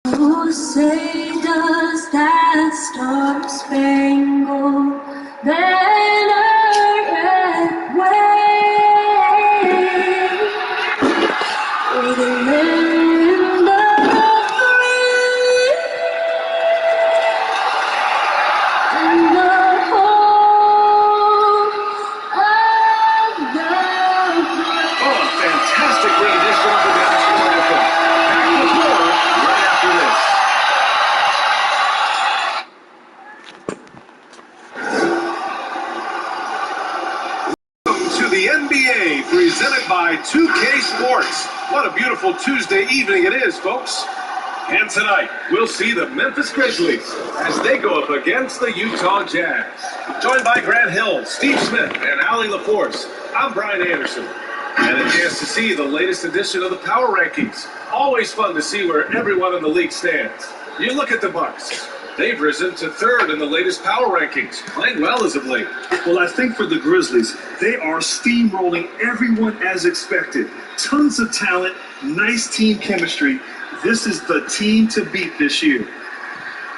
Oh, say does that star-spangled banner yet wave o'er the land of the free and the home of the brave? Oh, a fantastic rendition of the national anthem. Back with more right after this. by 2K Sports. What a beautiful Tuesday evening it is, folks. And tonight, we'll see the Memphis Grizzlies as they go up against the Utah Jazz. Joined by Grant Hill, Steve Smith, and Allie LaForce, I'm Brian Anderson. And a chance to see the latest edition of the Power Rankings. Always fun to see where everyone in the league stands. You look at the Bucks. They've risen to third in the latest Power Rankings, playing well as of late. Well, I think for the Grizzlies, they are steamrolling everyone as expected. Tons of talent, nice team chemistry. This is the team to beat this year.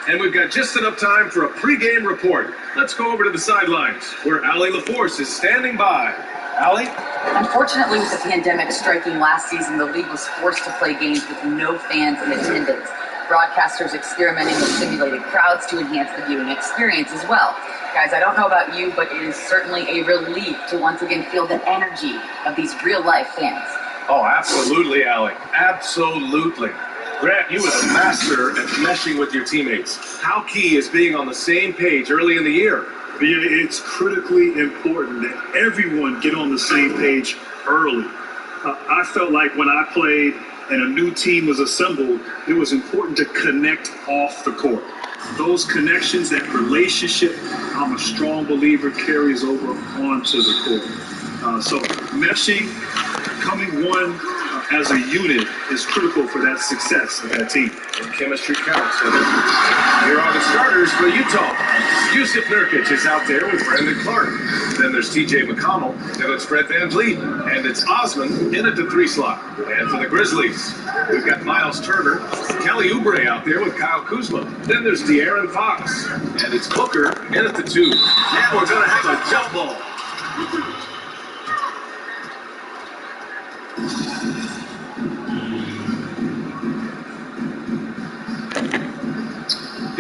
And we've got just enough time for a pregame report. Let's go over to the sidelines, where Allie LaForce is standing by. Allie? Unfortunately, with the pandemic striking last season, the league was forced to play games with no fans in attendance. Broadcasters experimenting with simulated crowds to enhance the viewing experience as well. Guys, I don't know about you, but it is certainly a relief to once again feel the energy of these real-life fans. Oh, absolutely, Allie. Absolutely. Grant, you were the master at meshing with your teammates. How key is being on the same page early in the year? Yeah, it's critically important that everyone get on the same page early. I felt like when I played and a new team was assembled, it was important to connect off the court. Those connections, that relationship, I'm a strong believer, carries over onto the court. So meshing, coming one as a unit is critical for that success of that team. And chemistry counts. So here are the starters for Utah. Yusuf Nurkic is out there with Brandon Clark. Then there's TJ McConnell. Then it's Fred VanVleet. And it's Osman in at the 3 slot. And for the Grizzlies, we've got Miles Turner, Kelly Oubre out there with Kyle Kuzma. Then there's De'Aaron Fox. And it's Booker in at the 2. And we're going to have a jump ball.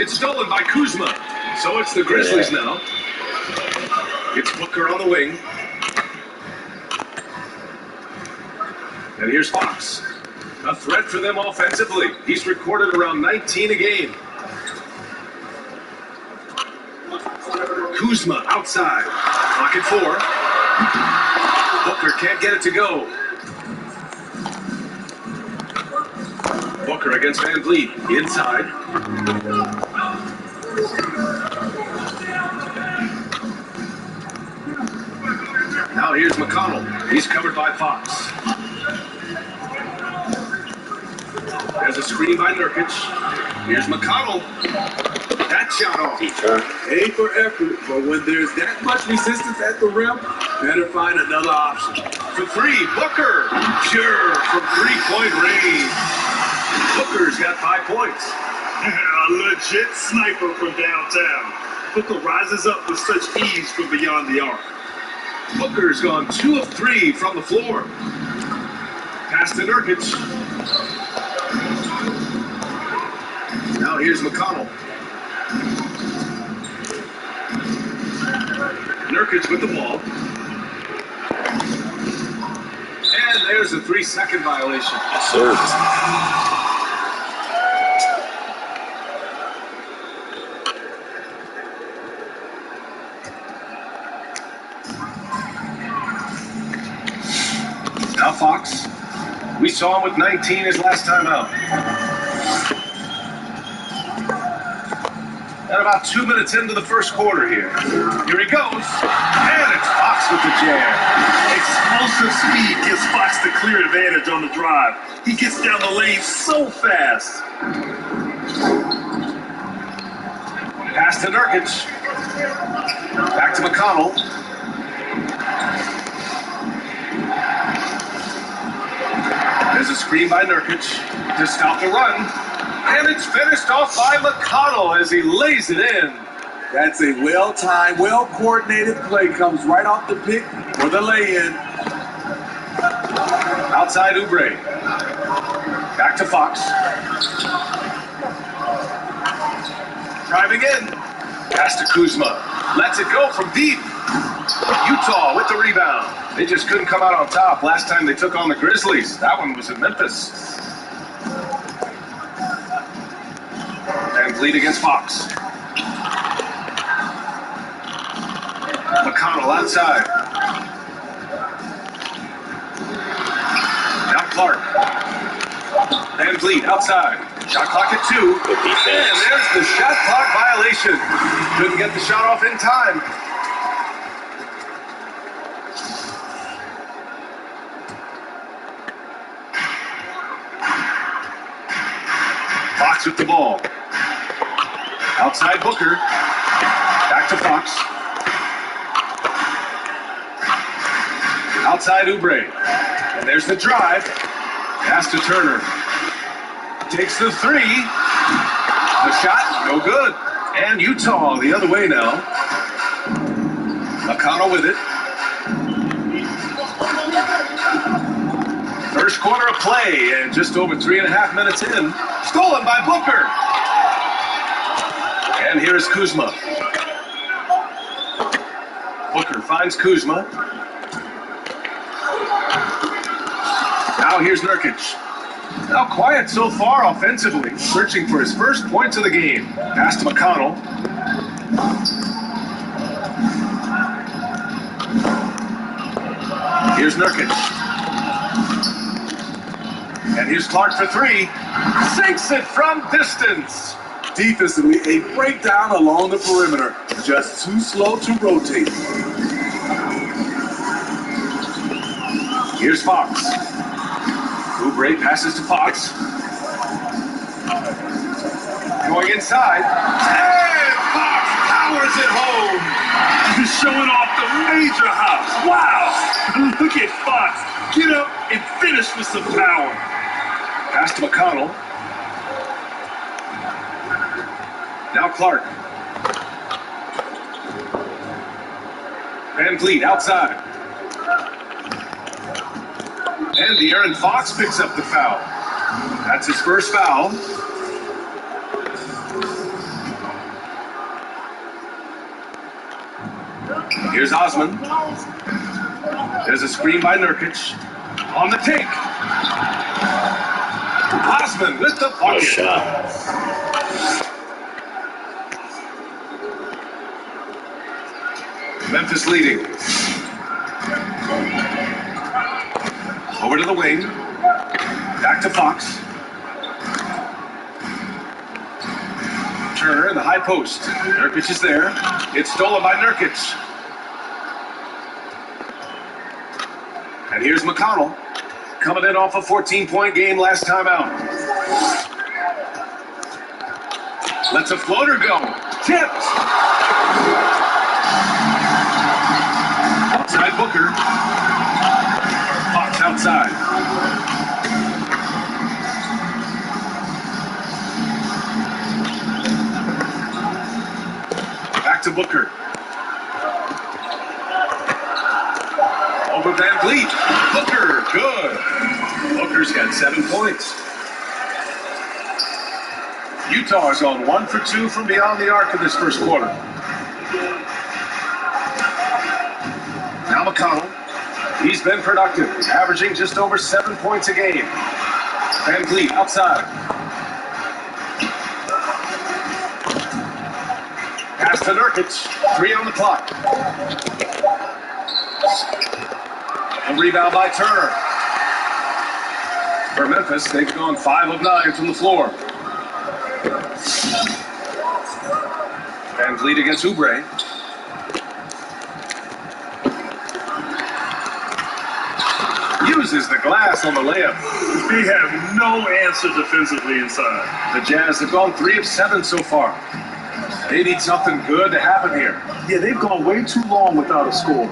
It's stolen by Kuzma. So it's the Grizzlies now. It's Booker on the wing. And here's Fox. A threat for them offensively. He's recorded around 19 a game. Kuzma outside. Clock at 4. Booker can't get it to go. Booker against VanVleet. Inside. Now here's McConnell. He's covered by Fox. There's a screen by Nurkic. Here's McConnell. That shot off. A for effort, but when there's that much resistance at the rim, better find another option. For 3, Booker. Pure from 3-point range. Booker's got 5 points. A legit sniper from downtown. Booker rises up with such ease from beyond the arc. Booker's gone 2 of 3 from the floor. Pass to Nurkic. Now here's McConnell. Nurkic with the ball. And there's a 3-second violation. Served. Now Fox. We saw him with 19 his last time out. And about 2 minutes into the first quarter here. Here he goes. And it's Fox with the jam. Explosive speed gives Fox the clear advantage on the drive. He gets down the lane so fast. Pass to Nurkic. Back to McConnell. There's a screen by Nurkic to stop the run. And it's finished off by McConnell as he lays it in. That's a well-timed, well-coordinated play. Comes right off the pick for the lay-in. Outside Oubre. Back to Fox. Driving in. Pass to Kuzma. Lets it go from deep. Utah with the rebound. They just couldn't come out on top last time they took on the Grizzlies. That one was in Memphis. And lead against Fox. McConnell outside. Clark. Van Vliet outside. Shot clock at 2. Good defense. And there's the shot clock violation. Couldn't get the shot off in time. Fox with the ball. Outside Booker. Back to Fox. Outside Oubre. And there's the drive. Pass to Turner. Takes the 3. The shot, no good. And Utah the other way now. McConnell with it. First quarter of play, and just over 3.5 minutes in. Stolen by Booker. And here's Kuzma. Booker finds Kuzma. Now here's Nurkic. Now quiet so far offensively, searching for his first points of the game. Pass to McConnell. Here's Nurkic. And here's Clark for 3. Sinks it from distance. Defensively, a breakdown along the perimeter. Just too slow to rotate. Here's Fox. Oubre passes to Fox. Going inside. And Fox powers it home. He's showing off the major hops. Wow! Look at Fox. Get up and finish with some power. Pass to McConnell. Now Clark. Van Vliet outside. And De'Aaron Fox picks up the foul. That's his first foul. Here's Osman. There's a screen by Nurkic. On the take. Osman with the bucket. Nice shot. Memphis leading. Over to the wing. Back to Fox. Turner in the high post. Nurkic is there. It's stolen by Nurkic. And here's McConnell. Coming in off a 14-point game last time out. Lets a floater go. Tipped. Outside Booker. Fox outside. Back to Booker. Over Van Vliet. Booker, good. Booker's got 7 points. Utah is on 1 for 2 from beyond the arc in this first quarter. Now McConnell. He's been productive, averaging just over 7 points a game. Van Vliet outside. Pass to Nurkic. 3 on the clock. A rebound by Turner. For Memphis, they've gone 5 of 9 from the floor. Van Vliet against Oubre. Uses the glass on the layup. They have no answer defensively inside. The Jazz have gone 3 of 7 so far. They need something good to happen here. Yeah, they've gone way too long without a score.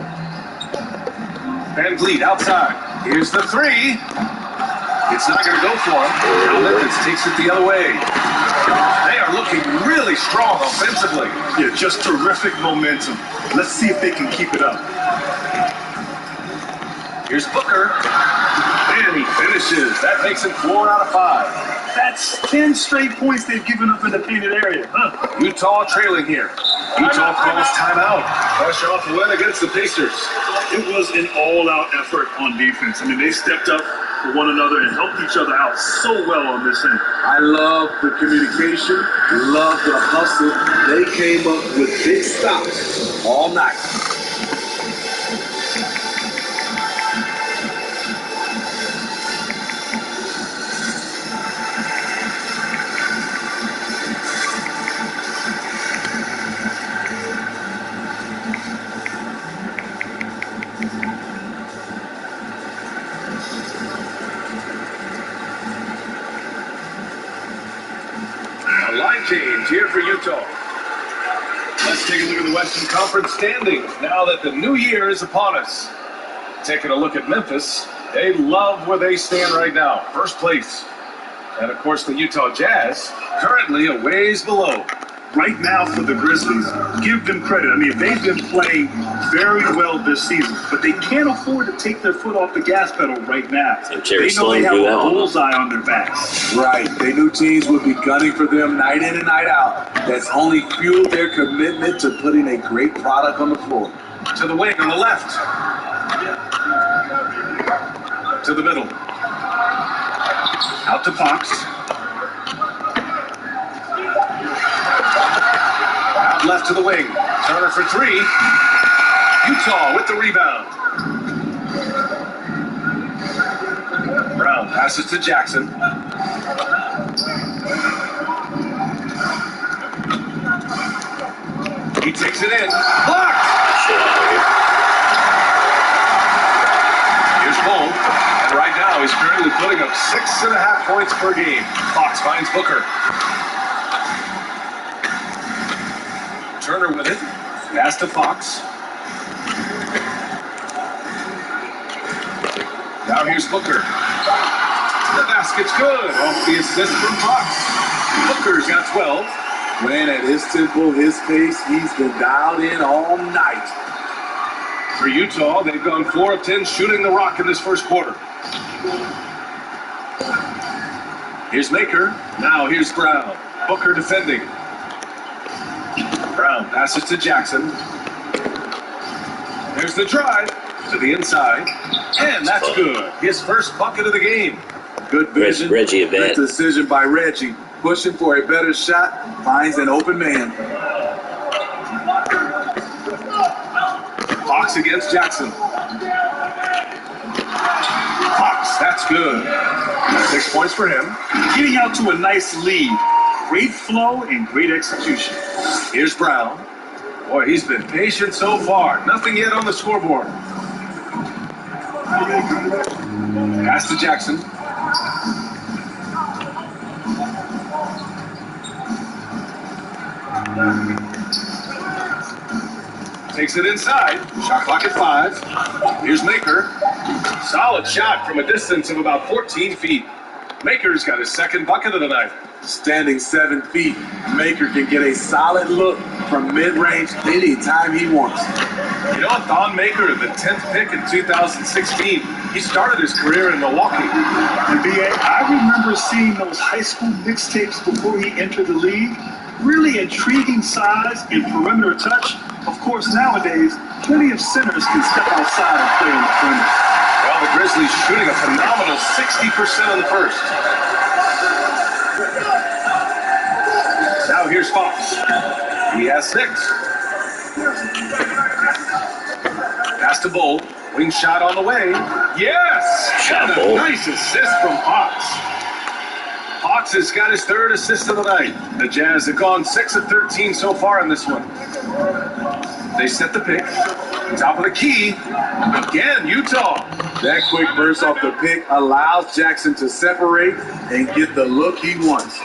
Van Vliet outside. Here's the 3. It's not going to go for him. Now Memphis takes it the other way. They are looking really strong offensively. Yeah, just terrific momentum. Let's see if they can keep it up. Here's Booker. And he finishes. That makes it 4 out of 5. That's 10 straight points they've given up in the painted area. Utah trailing here. Utah calls timeout. Fresh off the win against the Pacers. It was an all-out effort on defense. I mean, they stepped up for one another and helped each other out so well on this end. I love the communication, love the hustle. They came up with big stops all night. games here for Utah. Let's take a look at the Western Conference standings now that the new year is upon us. Taking a look at Memphis, they love where they stand right now, first place. And of course the Utah Jazz, currently a ways below. Right now for the Grizzlies, give them credit. I mean, they've been playing very well this season, but they can't afford to take their foot off the gas pedal right now. They know they have a bullseye on their backs. Right. They knew teams would be gunning for them night in and night out. That's only fueled their commitment to putting a great product on the floor. To the wing on the left. To the middle. Out to Fox. Out left to the wing. Turner for three. Utah with the rebound. Brown passes to Jackson. He takes it in. Blocked! Here's Cole. And right now he's currently putting up 6.5 points per game. Fox finds Booker. Turner with it. Pass to Fox. Now here's Booker. The basket's good. Off the assist from Fox. Booker's got 12. Playing at his tempo, his pace, he's been dialed in all night. For Utah, they've gone 4 of 10 shooting the rock in this first quarter. Here's Maker. Now here's Brown. Booker defending. Brown passes to Jackson. There's the drive to the inside. And that's good. His first bucket of the game. Good vision. Reggie a bit. Good decision by Reggie. Pushing for a better shot. Finds an open man. Fox against Jackson. Fox, that's good. 6 points for him. Getting out to a nice lead. Great flow and great execution. Here's Brown. Boy, he's been patient so far. Nothing yet on the scoreboard. Pass to Jackson. Takes it inside. Shot clock at 5. Here's Maker. Solid shot from a distance of about 14 feet. Maker's got his second bucket of the night. Standing 7 feet, Maker can get a solid look from mid-range anytime he wants. You know what, Thon Maker, the 10th pick in 2016, he started his career in Milwaukee. And B.A., I remember seeing those high school mixtapes before he entered the league. Really intriguing size and perimeter touch. Of course, nowadays, plenty of centers can step outside and play on the perimeter. Well, the Grizzlies shooting a phenomenal 60% on the first. Now here's Fox. He has 6. Pass to Bull. Wing shot on the way. Yes! Shot And a nice assist from Fox. Fox has got his 3rd assist of the night. The Jazz have gone 6 of 13 so far in this one. They set the pick. Top of the key. Again, Utah. That quick burst off the pick allows Jackson to separate and get the look he wants.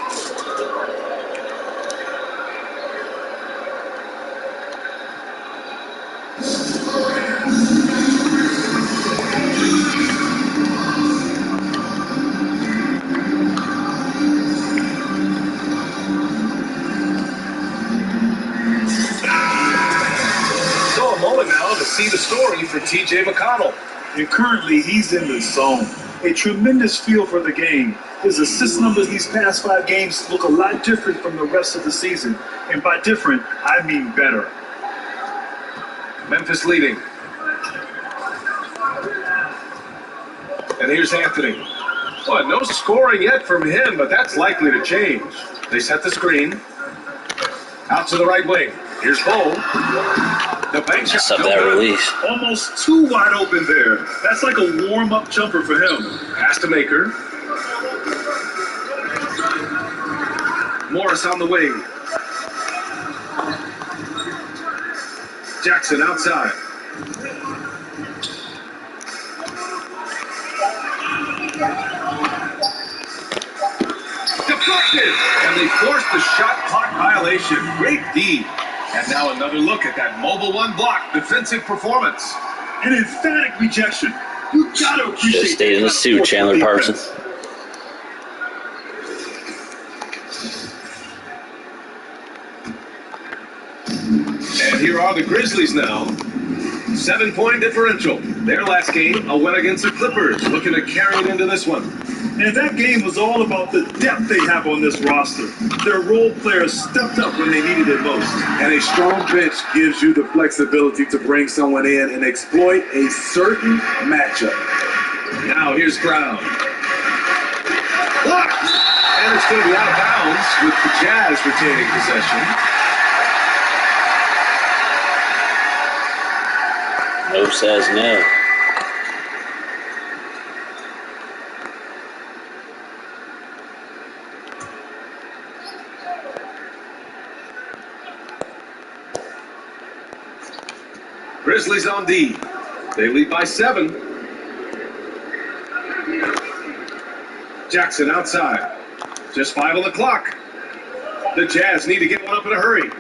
See the story for T.J. McConnell. And currently, he's in the zone. A tremendous feel for the game. His assist numbers these past 5 games look a lot different from the rest of the season. And by different, I mean better. Memphis leading. And here's Anthony. Well, no scoring yet from him, but that's likely to change. They set the screen. Out to the right wing. Here's Cole. The bank shot. Up that release. Almost too wide open there. That's like a warm-up jumper for him. Pass to Maker. Morris on the wing. Jackson outside. Deflected. defeated, and they forced the shot clock violation. Great D. And now another look at that mobile one block defensive performance. An emphatic rejection. You gotta appreciate. Just stayed in the suit, Chandler Parsons. And here are the Grizzlies now. 7-point differential. Their last game, a win against the Clippers, looking to carry it into this one. And that game was all about the depth they have on this roster. Their role players stepped up when they needed it most. And a strong bench gives you the flexibility to bring someone in and exploit a certain matchup. Now here's Brown. Blocked! And it's going to be out of bounds with the Jazz retaining possession. No says no. Grizzlies on D. They lead by 7. Jackson outside. Just 5 on the clock. The Jazz need to get one up in a hurry.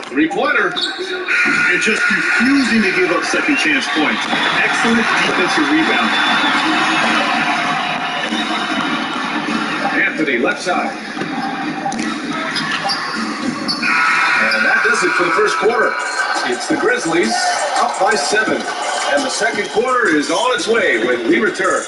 Three-pointer. And just refusing to give up second chance points. Excellent defensive rebound. Anthony, left side. And that does it for the first quarter. It's the Grizzlies up by 7. And the second quarter is on its way when we return.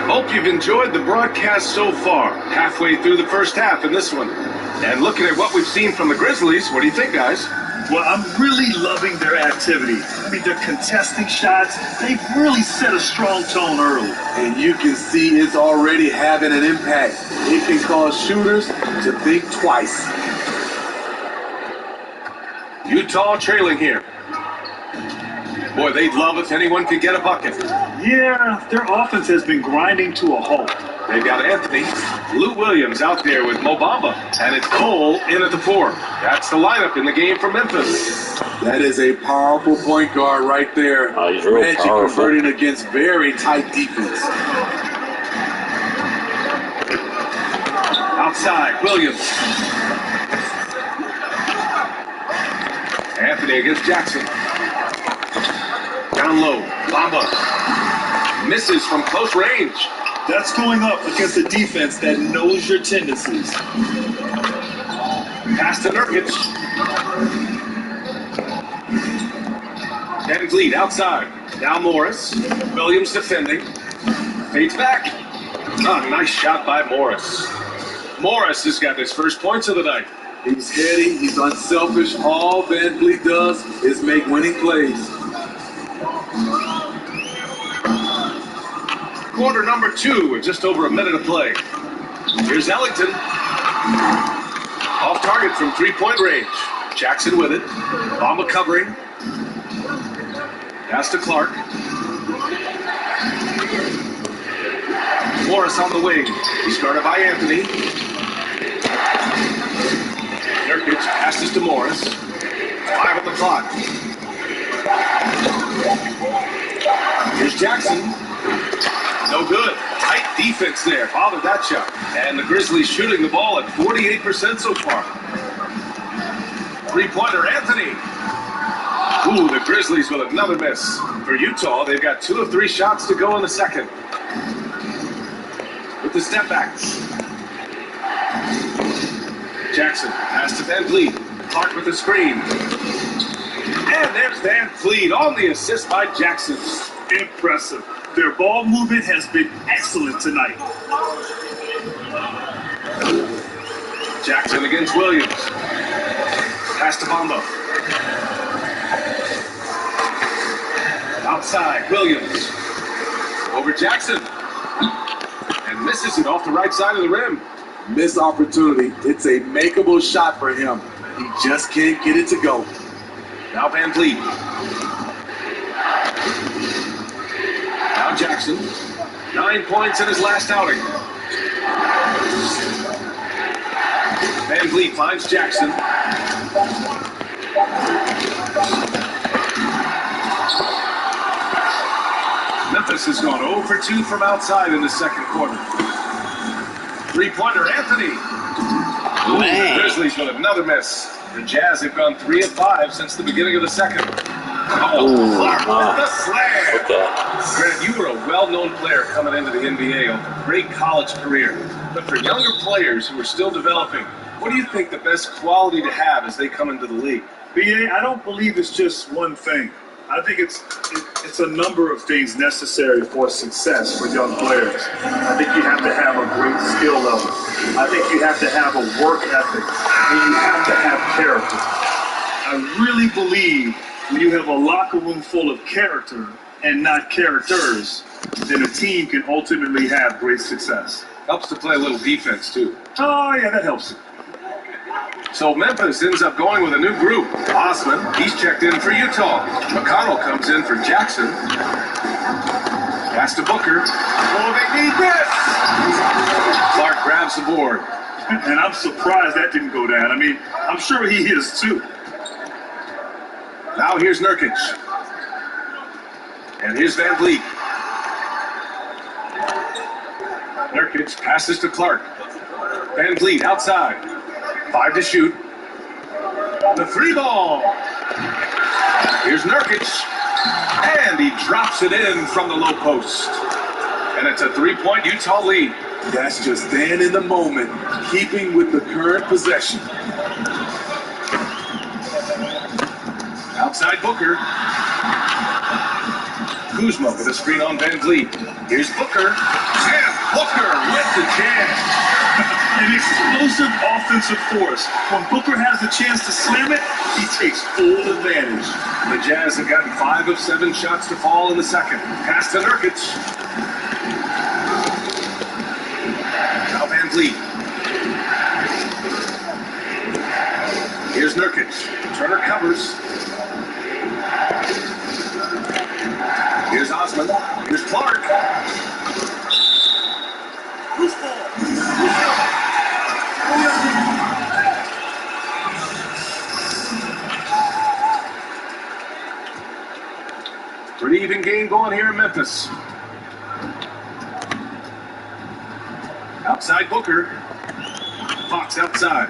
Hope you've enjoyed the broadcast so far. Halfway through the first half in this one. And looking at what we've seen from the Grizzlies, what do you think, guys? Well, I'm really loving their activity. I mean, they're contesting shots. They've really set a strong tone early. And you can see it's already having an impact. It can cause shooters to think twice. Utah trailing here. Boy, they'd love if anyone could get a bucket. Yeah, their offense has been grinding to a halt. They've got Anthony, Lou Williams out there with Mo Bamba, and it's Cole in at the 4. That's the lineup in the game for Memphis. That is a powerful point guard right there. Oh, he's real Magic powerful. converting against very tight defense. Outside, Williams. Anthony against Jackson. Down low, Bamba. Misses from close range. That's going up against a defense that knows your tendencies. Pass to Nurkic. Headed lead outside. Now Morris. Williams defending. Fades back. Oh, nice shot by Morris. Morris has got his first points of the night. He's heady, he's unselfish. All Van Vliet does is make winning plays. Quarter number 2 with just over a minute of play. Here's Ellington. Off target from 3-point range. Jackson with it. Bamba covering. Pass to Clark. Morris on the wing. He's guarded by Anthony. Nurkic passes to Morris. 5 on the clock. Here's Jackson. No good. Tight defense there. Bothered that shot. And the Grizzlies shooting the ball at 48% so far. Three-pointer, Anthony. Ooh, the Grizzlies with another miss. For Utah, they've got 2 of 3 shots to go in the second. With the step back. Jackson, pass to Van Vliet. Clark with the screen. And there's Van Vliet on the assist by Jackson. Impressive. Their ball movement has been excellent tonight. Jackson against Williams. Pass to Bamba. Outside, Williams. over Jackson. And misses it off the right side of the rim. Missed opportunity. It's a makeable shot for him. He just can't get it to go. Now Van Vliet. Now Jackson. 9 points in his last outing. Van Vliet finds Jackson. Memphis has gone 0 for 2 from outside in the second quarter. Three-pointer, Anthony. Man. The Grizzlies with another miss. The Jazz have gone 3 of 5 since the beginning of the second. Clark with the slam. Okay. Grant, you were a well-known player coming into the NBA on a great college career. But for younger players who are still developing, what do you think the best quality to have as they come into the league? BA, I don't believe it's just one thing. I think it's a number of things necessary for success for young players. I think you have to have a great skill level. I think you have to have a work ethic, and you have to have character. I really believe when you have a locker room full of character and not characters, then a team can ultimately have great success. Helps to play a little defense, too. Oh, yeah, that helps. So Memphis ends up going with a new group. Osman, he's checked in for Utah. McConnell comes in for Jackson. Pass to Booker. Oh, they need this! Clark grabs the board. And I'm surprised that didn't go down. I mean, I'm sure he is too. Now here's Nurkic. And here's Van Vliet. Nurkic passes to Clark. Van Vliet outside. 5 to shoot. The 3 ball. Here's Nurkic. And he drops it in from the low post. And it's a 3-point Utah lead. That's just staying in the moment, keeping with the current possession. Outside Booker. Kuzma with a screen on Van Vliet. Here's Booker. And Booker with the chance. An explosive offensive force. When Booker has the chance to slam it, he takes full advantage. The Jazz have gotten 5 of 7 shots to fall in the second. Pass to Nurkic. Now Van Vliet. Here's Nurkic. Turner covers. Here's Osman. Here's Clark. Loose ball. Pretty even game going here in Memphis. Outside Booker. Fox outside.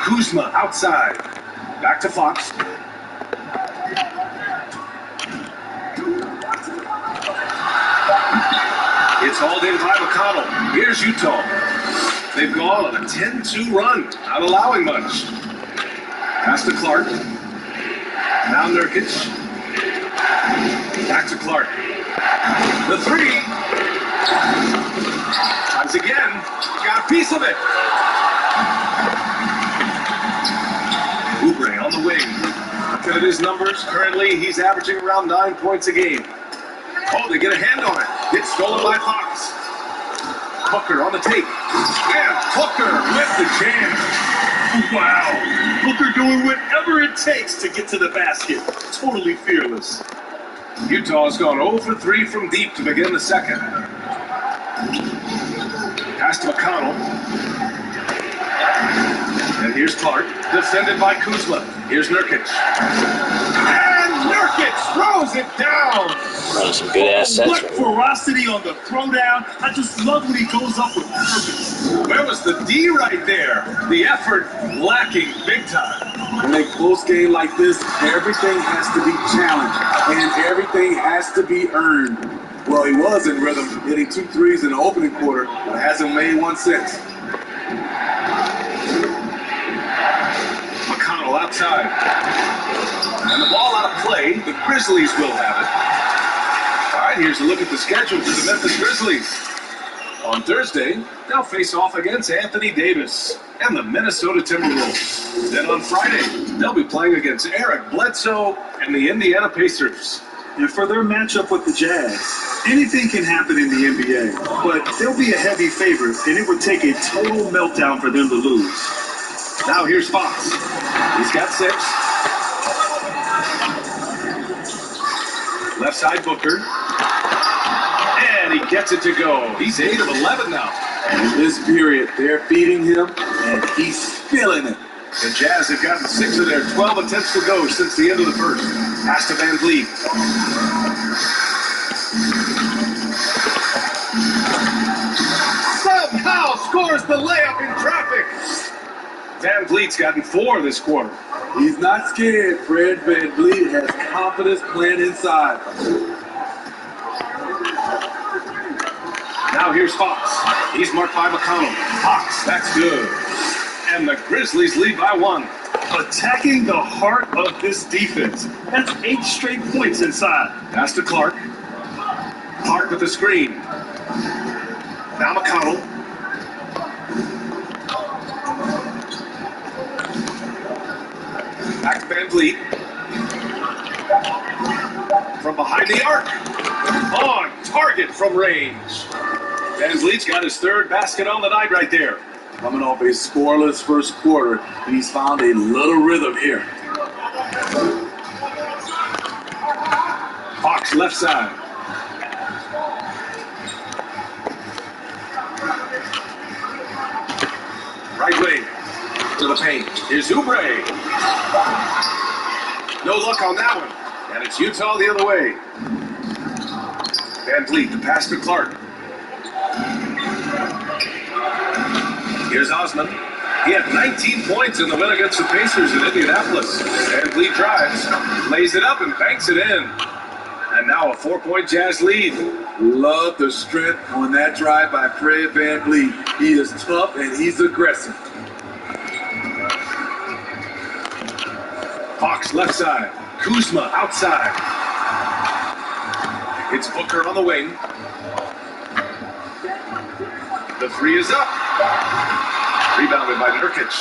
Kuzma outside. Back to Fox. It's all day by McConnell. Here's Utah. They've gone on a 10-2 run, not allowing much. Pass to Clark. Now Nurkic. Back to Clark. The 3. Tries again. Got a piece of it. Oubre on the wing. Looking at his numbers, currently he's averaging around 9 points a game. Oh, they get a hand on it. It's stolen by Fox. Booker on the take. And Booker with the jam. Wow. Booker doing whatever it takes to get to the basket. Totally fearless. Utah's gone 0 for 3 from deep to begin the second. Pass to McConnell. And here's Clark, defended by Kuzma. Here's Nurkic. And Nurkic throws it down. Running some good ass sets. What ferocity on the throwdown. I just love when he goes up with purpose. Where was the D right there? The effort lacking big time. In a close game like this, everything has to be challenged and everything has to be earned. Well, he was in rhythm, hitting 2 threes in the opening quarter, but hasn't made one since. McConnell outside. And the ball out of play. The Grizzlies will have it. All right, here's a look at the schedule for the Memphis Grizzlies. On Thursday, they'll face off against Anthony Davis and the Minnesota Timberwolves. Then on Friday, they'll be playing against Eric Bledsoe and the Indiana Pacers. And for their matchup with the Jazz, anything can happen in the NBA, but they'll be a heavy favorite, and it would take a total meltdown for them to lose. Now here's Fox. He's got 6. Left side Booker. And he gets it to go. He's 8 of 11 now. In this period, they're feeding him, and he's feeling it. The Jazz have gotten 6 of their 12 attempts to go since the end of the first. Pass to Van Vliet. Somehow scores the layup in traffic. Van Vliet's gotten 4 this quarter. He's not scared. Fred Van Vliet has confidence playing inside. Now here's Fox. He's marked by McConnell. Fox, that's good. And the Grizzlies lead by 1. Attacking the heart of this defense. That's 8 straight points inside. Pass to Clark. Clark with the screen. Now McConnell. Back to Van Vliet. From behind the arc. On target from range. Van Vliet's got his 3rd basket on the night right there. Coming off a scoreless first quarter, he's found a little rhythm here. Fox left side. Right wing to the paint. Here's Oubre. No luck on that one. And it's Utah the other way. Van Vliet, the pass to Clark. Here's Osman. He had 19 points in the win against the Pacers in Indianapolis. Van Vliet drives, lays it up, and banks it in. And now a 4-point Jazz lead. Love the strength on that drive by Fred Van Vliet. He is tough and he's aggressive. Fox left side. Kuzma outside. It's Booker on the wing. The 3 is up. Rebounded by Nurkic.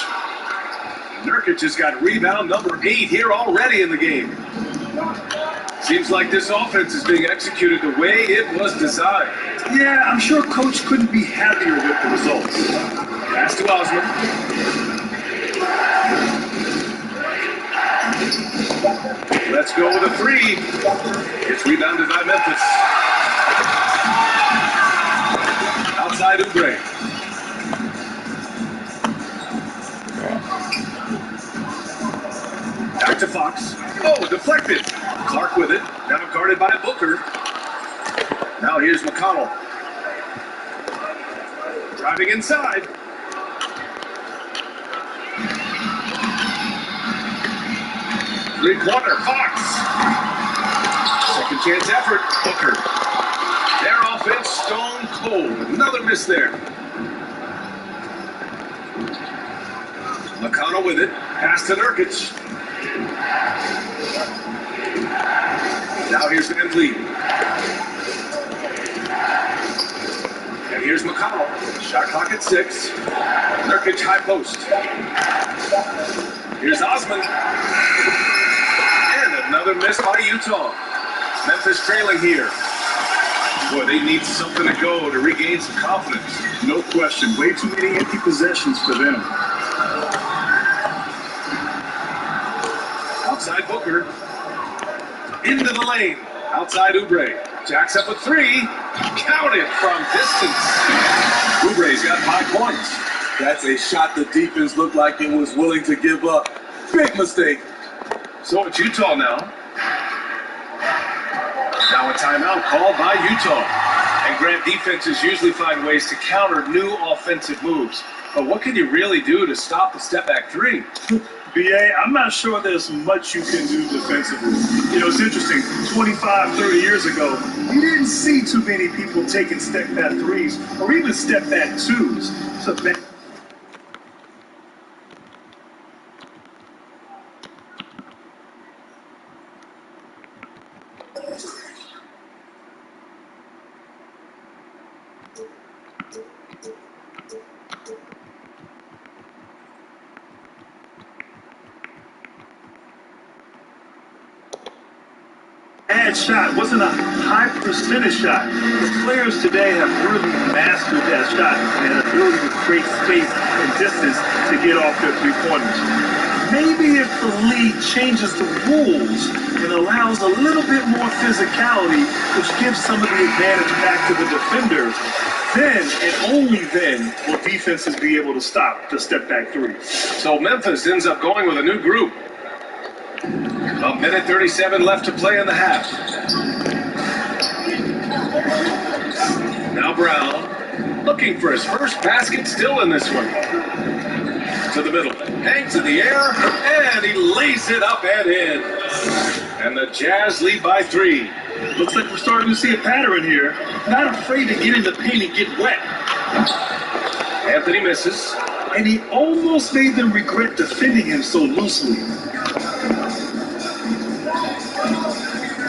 Nurkic has got rebound number 8 here already in the game. Seems like this offense is being executed the way it was designed. Yeah, I'm sure Coach couldn't be happier with the results. Pass to Osman. Let's go with a 3. It's rebounded by Memphis. Outside Oubre. Back to Fox. Oh, deflected. Clark with it. Now guarded by Booker. Now here's McConnell. Driving inside. Three-pointer, Fox. Second chance effort, Booker. Their offense stone cold. Another miss there. McConnell with it. Pass to Nurkic. Now here's Van Vliet. And here's McConnell. Shot clock at 6. Nurkic high post. Here's Osman. And another miss by Utah. Memphis trailing here. Boy, they need something to go to regain some confidence. No question. Way too many empty possessions for them. Outside Booker. Into the lane. Outside Oubre. Jacks up a 3. Count it from distance. Oubre's got 5 points. That's a shot the defense looked like it was willing to give up. Big mistake. So it's Utah now. Now a timeout called by Utah. And Grant, defenses usually find ways to counter new offensive moves. But what can you really do to stop the step-back 3? BA, I'm not sure there's much you can do defensively. You know, it's interesting. 25, 30 years ago, you didn't see too many people taking step-back 3s or even step-back 2s. So bad shot. It wasn't a high percentage shot. The players today have really mastered that shot and the ability to create space and distance to get off their three-pointers. Maybe if the league changes the rules and allows a little bit more physicality, which gives some of the advantage back to the defender, then and only then will defenses be able to stop the step-back three. So Memphis ends up going with a new group. A minute 37 left to play in the half. Now Brown, looking for his first basket, still in this one. To the middle, hangs in the air, and he lays it up and in. And the Jazz lead by 3. Looks like we're starting to see a pattern here. Not afraid to get in the paint and get wet. Anthony misses. And he almost made them regret defending him so loosely.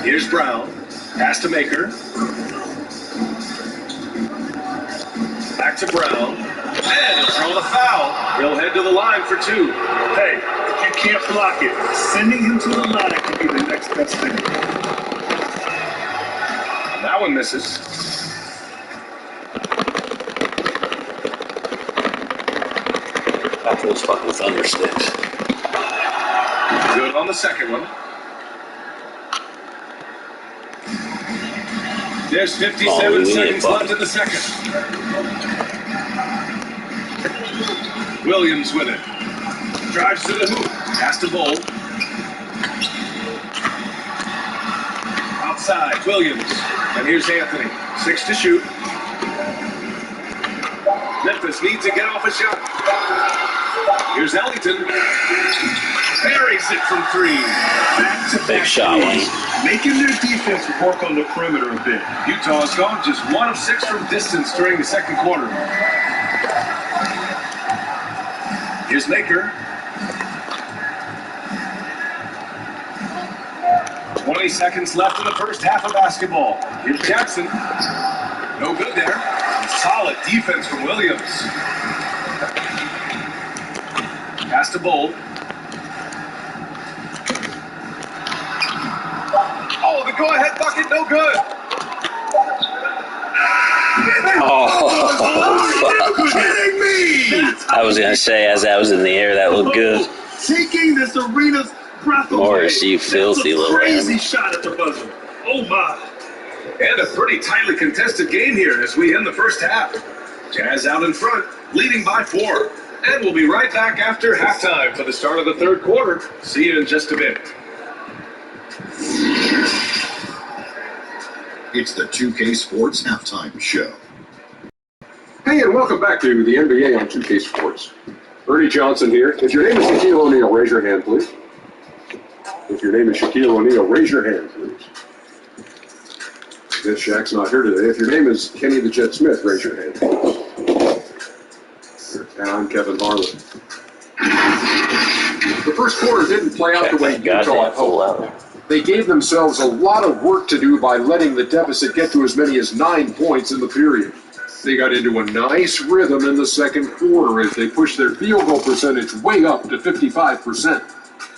Here's Brown. Pass to Maker. Back to Brown. And he'll throw the foul. He'll head to the line for 2. Hey, if you can't block it, sending him to the line could be the next best thing. That one misses. Back to those fucking thunder sticks. Good on the second one. There's 57 seconds left in the second. Williams with it. Drives to the hoop. Pass to Bull. Outside, Williams. And here's Anthony. 6 to shoot. Memphis needs to get off a shot. Here's Ellington. Buries it from 3. Big shot, Wayne. Making their defense work on the perimeter a bit. Utah has gone just 1 of 6 from distance during the second quarter. Here's Maker. 20 seconds left in the first half of basketball. Here's Jackson. No good there. Solid defense from Williams. Pass to Bull. Oh, the go-ahead bucket, no good. Oh, Kidding me! I was gonna say, as that was in the air, that looked good. Taking this arena's breath away. Morris, you filthy That's a little crazy man. shot at the buzzer. Oh my! And a pretty tightly contested game here as we end the first half. Jazz out in front, leading by 4. And we'll be right back after halftime for the start of the third quarter. See you in just a bit. It's the 2K Sports Halftime Show. Hey, and welcome back to the NBA on 2K Sports. Ernie Johnson here. If your name is Shaquille O'Neal, raise your hand, please. If your name is Shaquille O'Neal, raise your hand, please. This Shaq's not here today. If your name is Kenny the Jet Smith, raise your hand, please. And I'm Kevin Harlan. The first quarter didn't play out the way Utah had hoped. They gave themselves a lot of work to do by letting the deficit get to as many as 9 points in the period. They got into a nice rhythm in the second quarter as they pushed their field goal percentage way up to 55%.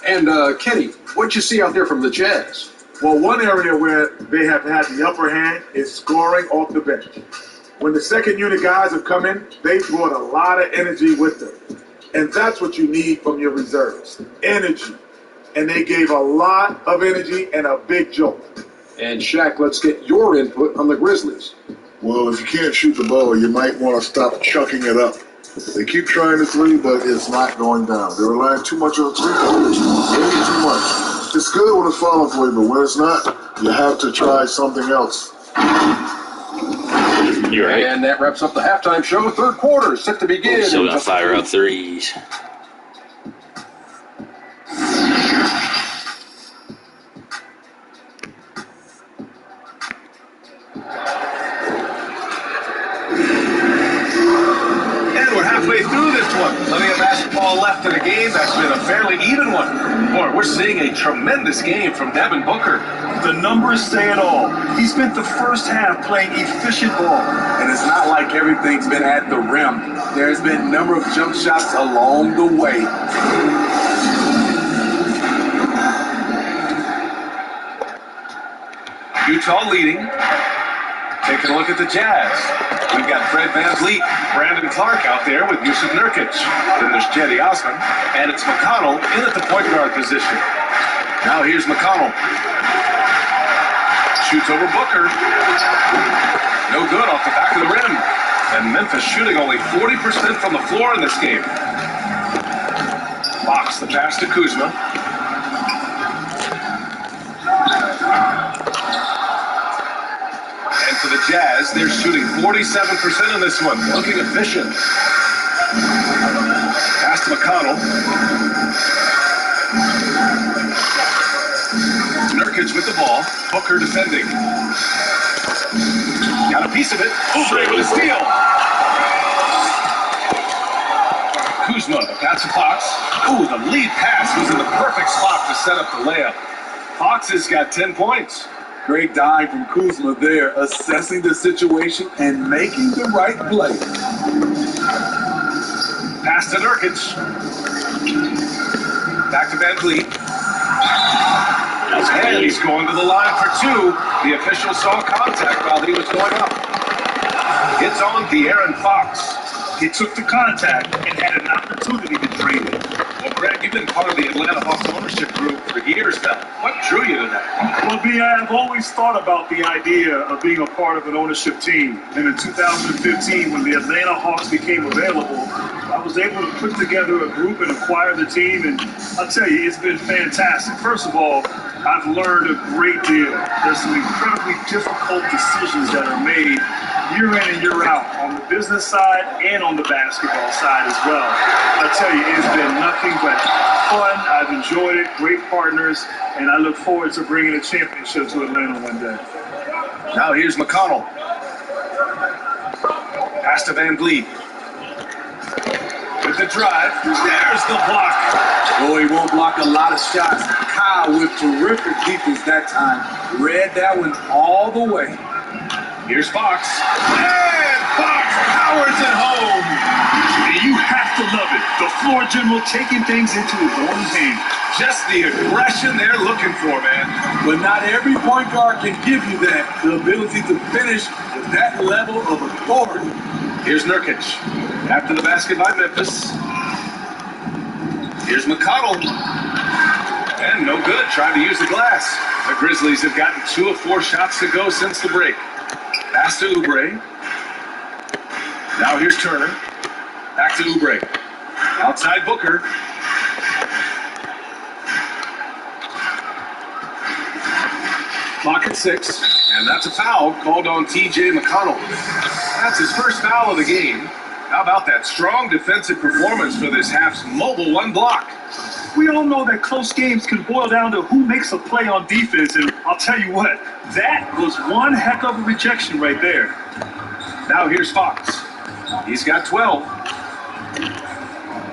And, Kenny, what'd you see out there from the Jazz? Well, one area where they have had the upper hand is scoring off the bench. When the second unit guys have come in, they brought a lot of energy with them. And that's what you need from your reserves, energy. And they gave a lot of energy and a big jolt. And Shaq, let's get your input on the Grizzlies. Well, if you can't shoot the ball, you might want to stop chucking it up. They keep trying the three, but it's not going down. They're relying too much on three-pointers. Way too much. It's good when it's falling for you, but when it's not, you have to try something else. You're right. And that wraps up the halftime show. Third quarter set to begin. Still gonna fire up threes. Halfway through this one. Plenty of basketball left in the game. That's been a fairly even one. Boy, we're seeing a tremendous game from Devin Booker. The numbers say it all. He spent the first half playing efficient ball. And it's not like everything's been at the rim. There's been a number of jump shots along the way. Utah leading. Taking a look at the Jazz. We've got Fred VanVleet, Brandon Clark out there with Yusuf Nurkic. Then there's Cedi Osman, and it's McConnell in at the point guard position. Now here's McConnell. Shoots over Booker. No good off the back of the rim. And Memphis shooting only 40% from the floor in this game. Fox the pass to Kuzma. And for the Jazz, they're shooting 47% in this one. Looking efficient. Pass to McConnell. Nurkic with the ball. Booker defending. Got a piece of it. Trae with a steal. Kuzma, the pass to Fox. Ooh, the lead pass was in the perfect spot to set up the layup. Fox has got 10 points. Great dive from Kuzma there, assessing the situation and making the right play. Pass to Nurkic. Back to VanVleet. And he's going to the line for two. The official saw contact while he was going up. Gets on De'Aaron Fox. He took the contact and had an opportunity to drain it. Well, Greg, you've been part of the Atlanta Hawks ownership group for years now. What drew you to that? Well, B, I've always thought about the idea of being a part of an ownership team. And in 2015, when the Atlanta Hawks became available, I was able to put together a group and acquire the team. And I'll tell you, it's been fantastic. First of all, I've learned a great deal. There's some incredibly difficult decisions that are made year in and year out on the business side and on the basketball side as well. I tell you, it's been nothing but fun. I've enjoyed it, great partners, and I look forward to bringing a championship to Atlanta one day. Now here's McConnell. Pass to VanVleet. With the drive, there's the block. Oh, he won't block a lot of shots. Kyle with terrific defense that time. Read that one all the way. Here's Fox. And Fox powers it home. You have to love it. The floor general taking things into his own hands. Just the aggression they're looking for, man. But not every point guard can give you that. The ability to finish with that level of authority. Here's Nurkic. After the basket by Memphis. Here's McConnell. And no good. Trying to use the glass. The Grizzlies have gotten 2 of 4 shots to go since the break. Pass to Oubre. Now here's Turner. Back to Oubre. Outside Booker. Clock at 6. And that's a foul called on T.J. McConnell. That's his first foul of the game. How about that strong defensive performance for this half's mobile one block? We all know that close games can boil down to who makes a play on defense, and I'll tell you what, that was one heck of a rejection right there. Now here's Fox. He's got 12.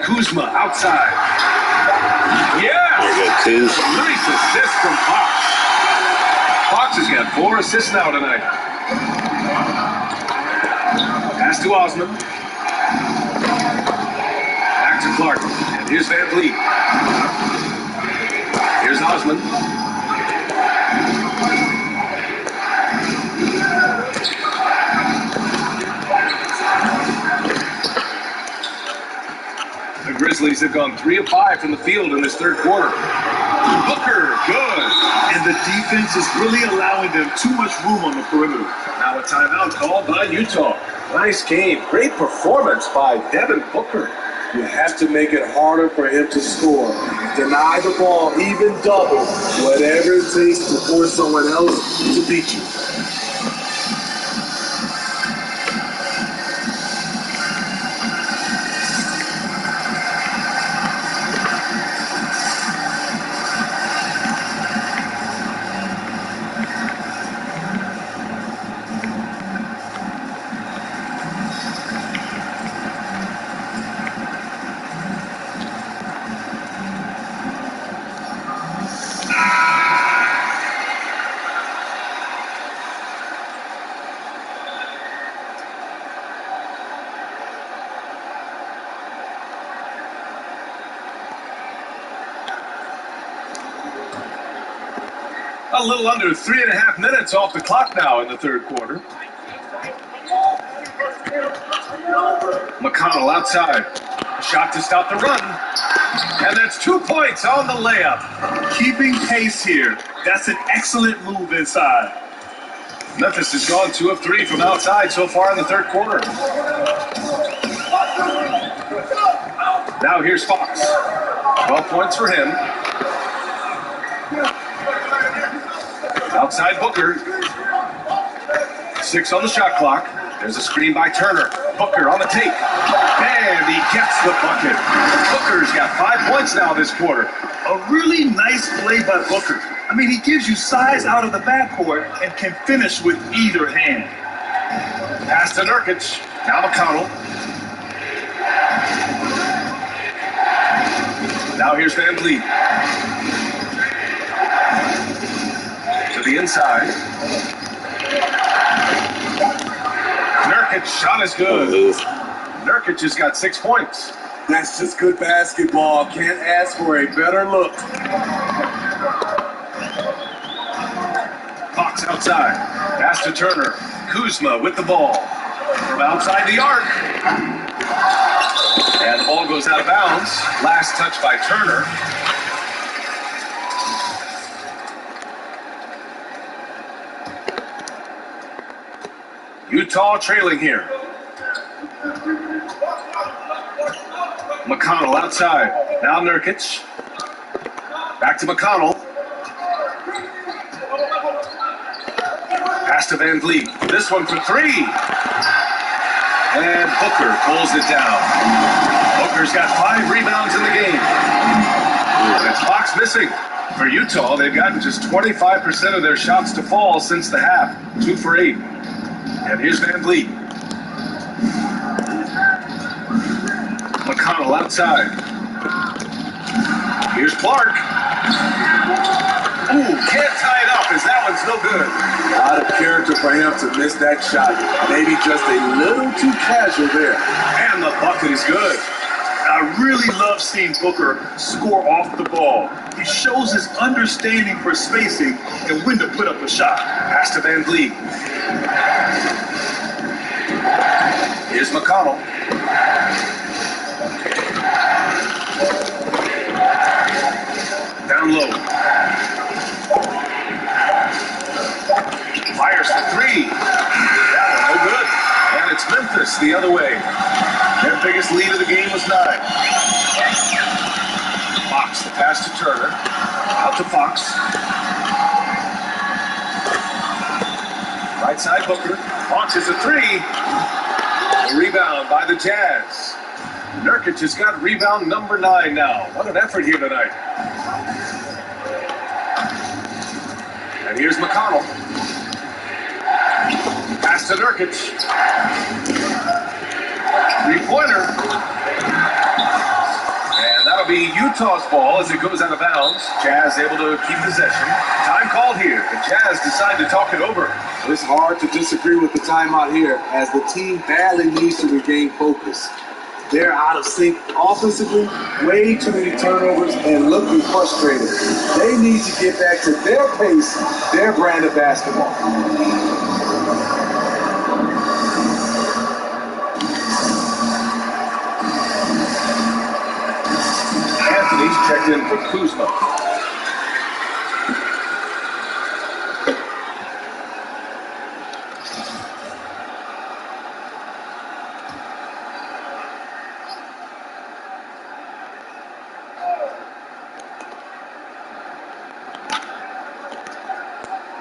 Kuzma outside. Yeah! Nice assist from Fox. Fox has got 4 assists now tonight. Pass to Osman. Back to Clark. And here's VanVleet. Here's Osman. The Grizzlies have gone 3 of 5 from the field in this third quarter. Booker, good. And the defense is really allowing them too much room on the perimeter. Now a timeout called by Utah. Nice game. Great performance by Devin Booker. You have to make it harder for him to score. Deny the ball, even double, whatever it takes to force someone else to beat you. A little under 3.5 minutes off the clock now in the third quarter. McConnell outside. Shot to stop the run. And that's 2 points on the layup. Keeping pace here. That's an excellent move inside. Memphis has gone 2 of 3 from outside so far in the third quarter. Now here's Fox. 12 points for him. Outside Booker. 6 on the shot clock. There's a screen by Turner. Booker on the take. And he gets the bucket. Booker's got 5 points now this quarter. A really nice play by Booker. I mean, he gives you size out of the backcourt and can finish with either hand. Pass to Nurkic. Now McConnell. Now here's Van Vliet. To the inside. Nurkic shot is good. Nurkic has got 6 points. That's just good basketball. Can't ask for a better look. Fox outside. Pass to Turner. Kuzma with the ball. From outside the arc. And the ball goes out of bounds. Last touch by Turner. Utah trailing here. McConnell outside. Now Nurkic. Back to McConnell. Pass to Van Vliet. This one for 3. And Booker pulls it down. Booker's got 5 rebounds in the game. And it's Fox missing. For Utah, they've gotten just 25% of their shots to fall since the half. 2 for 8. And here's Van Vliet. McConnell outside. Here's Clark. Ooh, can't tie it up as that one's no good. Out of character for him to miss that shot. Maybe just a little too casual there. And the bucket is good. I really love seeing Booker score off the ball. He shows his understanding for spacing and when to put up a shot. Pass to Van Vliet. Here's McConnell. Down low. Fires for 3. That one no good. And it's Memphis the other way. Their biggest lead of the game was 9. Fox, the pass to Turner. Out to Fox. Right side Booker. Launches a 3. A rebound by the Jazz. Nurkic has got rebound number 9 now. What an effort here tonight. And here's McConnell. Pass to Nurkic. 3-pointer. And that'll be Utah's ball as it goes out of bounds. Jazz able to keep possession. Time called here. The Jazz decide to talk it over. It's hard to disagree with the timeout here as the team badly needs to regain focus. They're out of sync offensively, way too many turnovers, and looking frustrated. They need to get back to their pace, their brand of basketball. Anthony's checked in for Kuzma.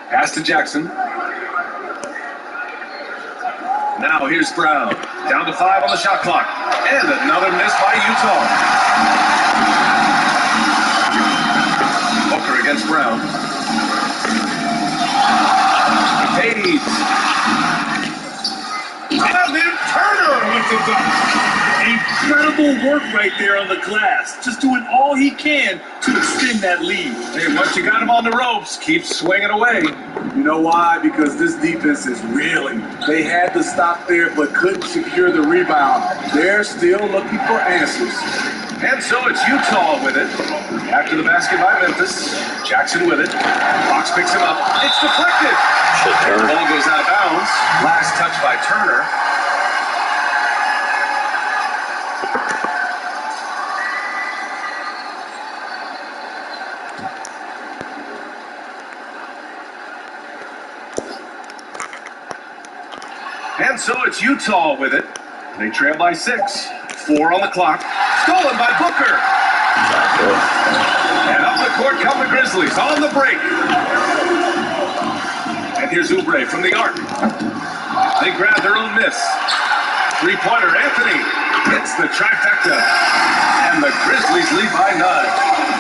Pass to Jackson. Now here's Brown. Down to 5 on the shot clock. And another miss by Utah. Booker against Brown. Page. And then Turner with the dunk. Incredible work right there on the glass. Just doing all he can to extend that lead. Hey, once you got him on the ropes, keep swinging away. You know why? Because this defense is reeling. They had to stop there but couldn't secure the rebound. They're still looking for answers. And so it's Utah with it. After the basket by Memphis. Jackson with it. Fox picks him up. It's deflected. The ball goes out of bounds. Last touch by Turner. And so it's Utah with it. They trail by 6. 4 on the clock. Stolen by Booker. And up the court come the Grizzlies on the break. And here's Oubre from the arc. They grab their own miss. Three-pointer, Anthony hits the trifecta. And the Grizzlies lead by 9.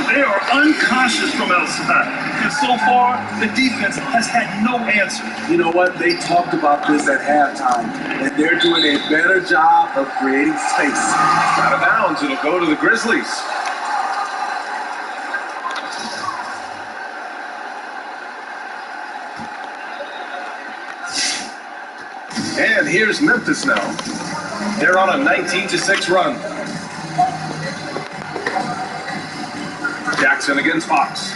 They are unconscious from outside. And so far, the defense has had no answer. You know what? They talked about this at halftime, and they're doing a better job of creating space. Out of bounds, it'll go to the Grizzlies. And here's Memphis now. They're on a 19-6 run. Jackson against Fox.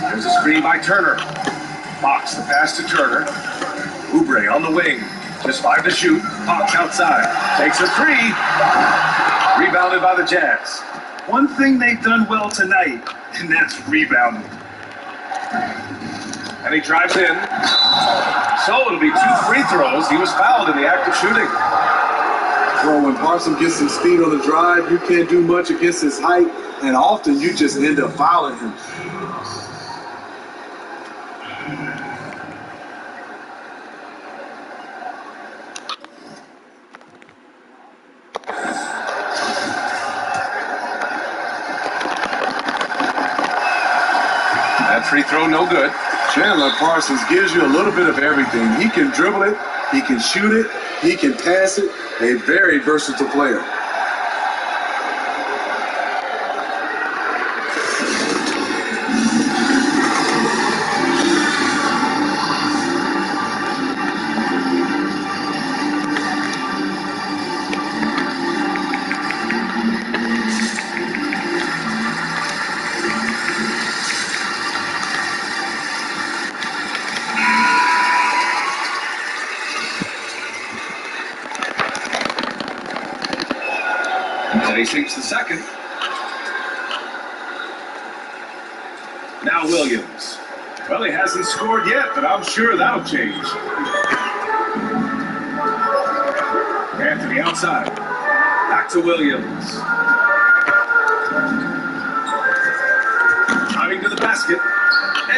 There's a screen by Turner. Fox, the pass to Turner. Oubre on the wing. Just 5 to shoot. Fox outside. Takes a 3. Rebounded by the Jazz. One thing they've done well tonight, and that's rebounding. And he drives in. So it'll be 2 free throws. He was fouled in the act of shooting. Well, when Parsons gets some speed on the drive, you can't do much against his height, and often you just end up fouling him. That free throw, no good. Chandler Parsons gives you a little bit of everything. He can dribble it, he can shoot it, he can pass it. A very versatile player. He sinks the second. Now Williams. Well, he hasn't scored yet, but I'm sure that'll change. Anthony outside. Back to Williams. Driving to the basket.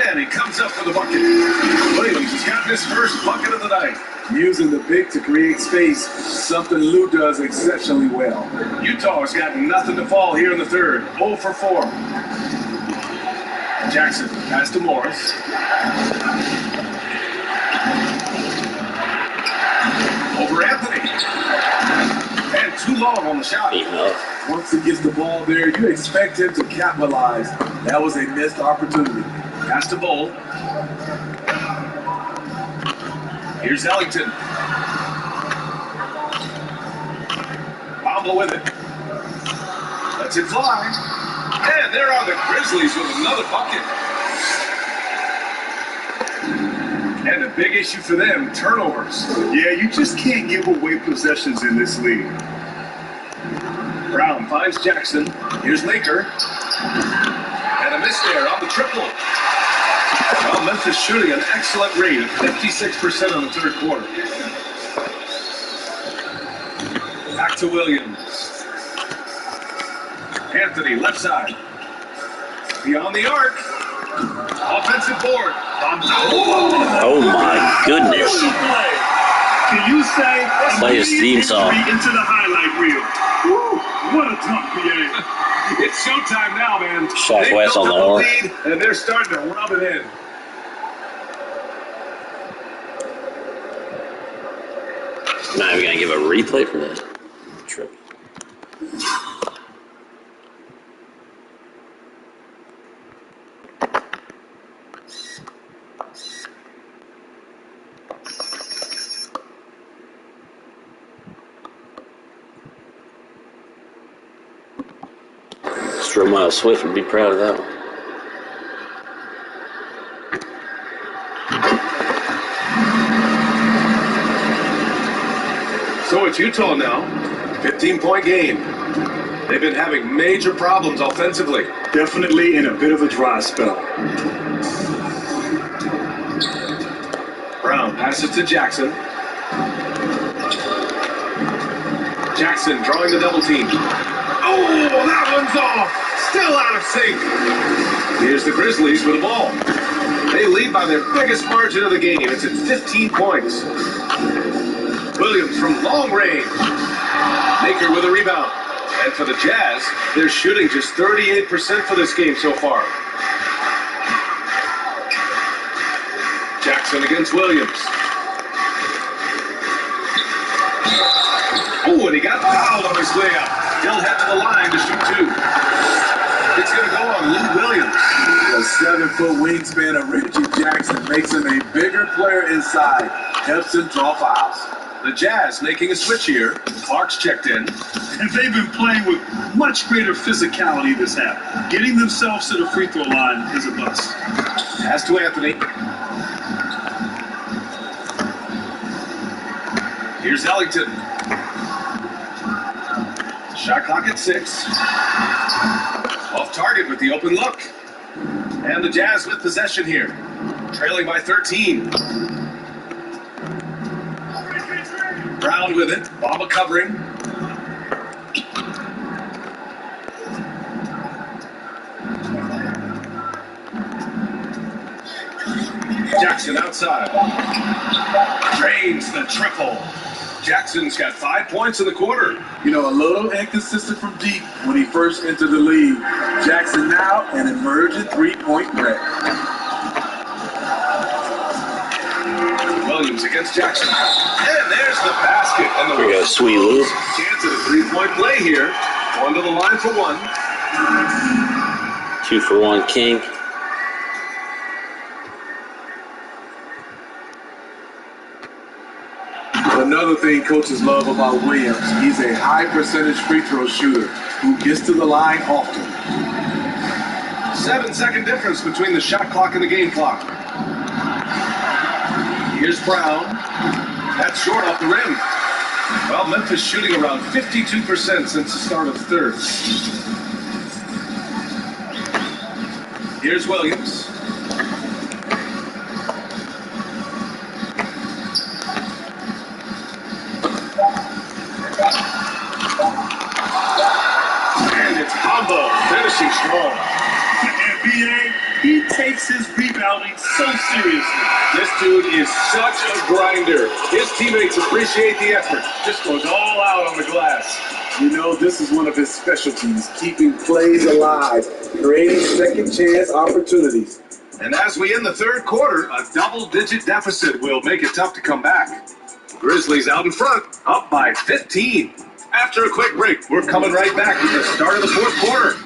And he comes up for the bucket. Williams has got his first bucket of the night. Using the big to create space, something Lou does exceptionally well. Utah has got nothing to fall here in the third. 0 for 4. Jackson pass to Morris. Over Anthony. And too long on the shot. Once he gets the ball there, you expect him to capitalize. That was a missed opportunity. Pass to Bull. Here's Ellington. Bamba with it. Lets it fly. And there are the Grizzlies with another bucket. And a big issue for them, turnovers. Yeah, you just can't give away possessions in this league. Brown finds Jackson. Here's Laker. And a miss there on the triple. Well, Memphis shooting an excellent rate of 56% in the third quarter. Back to Williams. Anthony, left side. Beyond the arc. Offensive board. Oh my goodness. Can you say Play his theme song. into the highlight reel? Woo, what a dunk, PA. It's showtime now, man. Shaq West on the horn. Lead, and they're starting to rub it in. Not even gonna give a replay for that. Trip. Sure Miles Swift would be proud of that one. So it's Utah now. 15-point game. They've been having major problems offensively. Definitely in a bit of a dry spell. Brown passes to Jackson. Jackson drawing the double team. Oh, that one's off. Still out of sync. Here's the Grizzlies with the ball. They lead by their biggest margin of the game. It's at 15 points. Williams from long range. Maker with a rebound. And for the Jazz, they're shooting just 38% for this game so far. Jackson against Williams. Oh, and he got fouled on his layup. He'll head to the line to shoot two. It's going to go on Lou Williams. The 7-foot wingspan of Reggie Jackson makes him a bigger player inside. Helps him draw fouls. The Jazz making a switch here. Clark's checked in. And they've been playing with much greater physicality this half. Getting themselves to the free throw line is a must. Pass to Anthony. Here's Ellington. Shot clock at 6. Off target with the open look. And the Jazz with possession here. Trailing by 13. Brown with it. Bamba covering. Jackson outside. Drains the triple. Jackson's got 5 points in the quarter. You know, a little inconsistent from deep when he first entered the league. Jackson now an emerging three-point threat. Williams against Jackson. And there's the basket. And the We got Sweet Lou. Chance at a three-point play here. One to the line for one. 2 for 1 King. Another thing coaches love about Williams, he's a high percentage free throw shooter who gets to the line often. 7-second difference between the shot clock and the game clock. Here's Brown. That's short off the rim. Well, Memphis shooting around 52% since the start of the third. Here's Williams. And it's Combo finishing strong. NBA, he takes his rebounding so seriously. This dude is such a grinder. His teammates appreciate the effort. Just goes all out on the glass. You know, this is one of his specialties, keeping plays alive, creating second chance opportunities. And as we end the third quarter, a double-digit deficit will make it tough to come back. Grizzlies out in front, up by 15. After a quick break, we're coming right back with the start of the fourth quarter.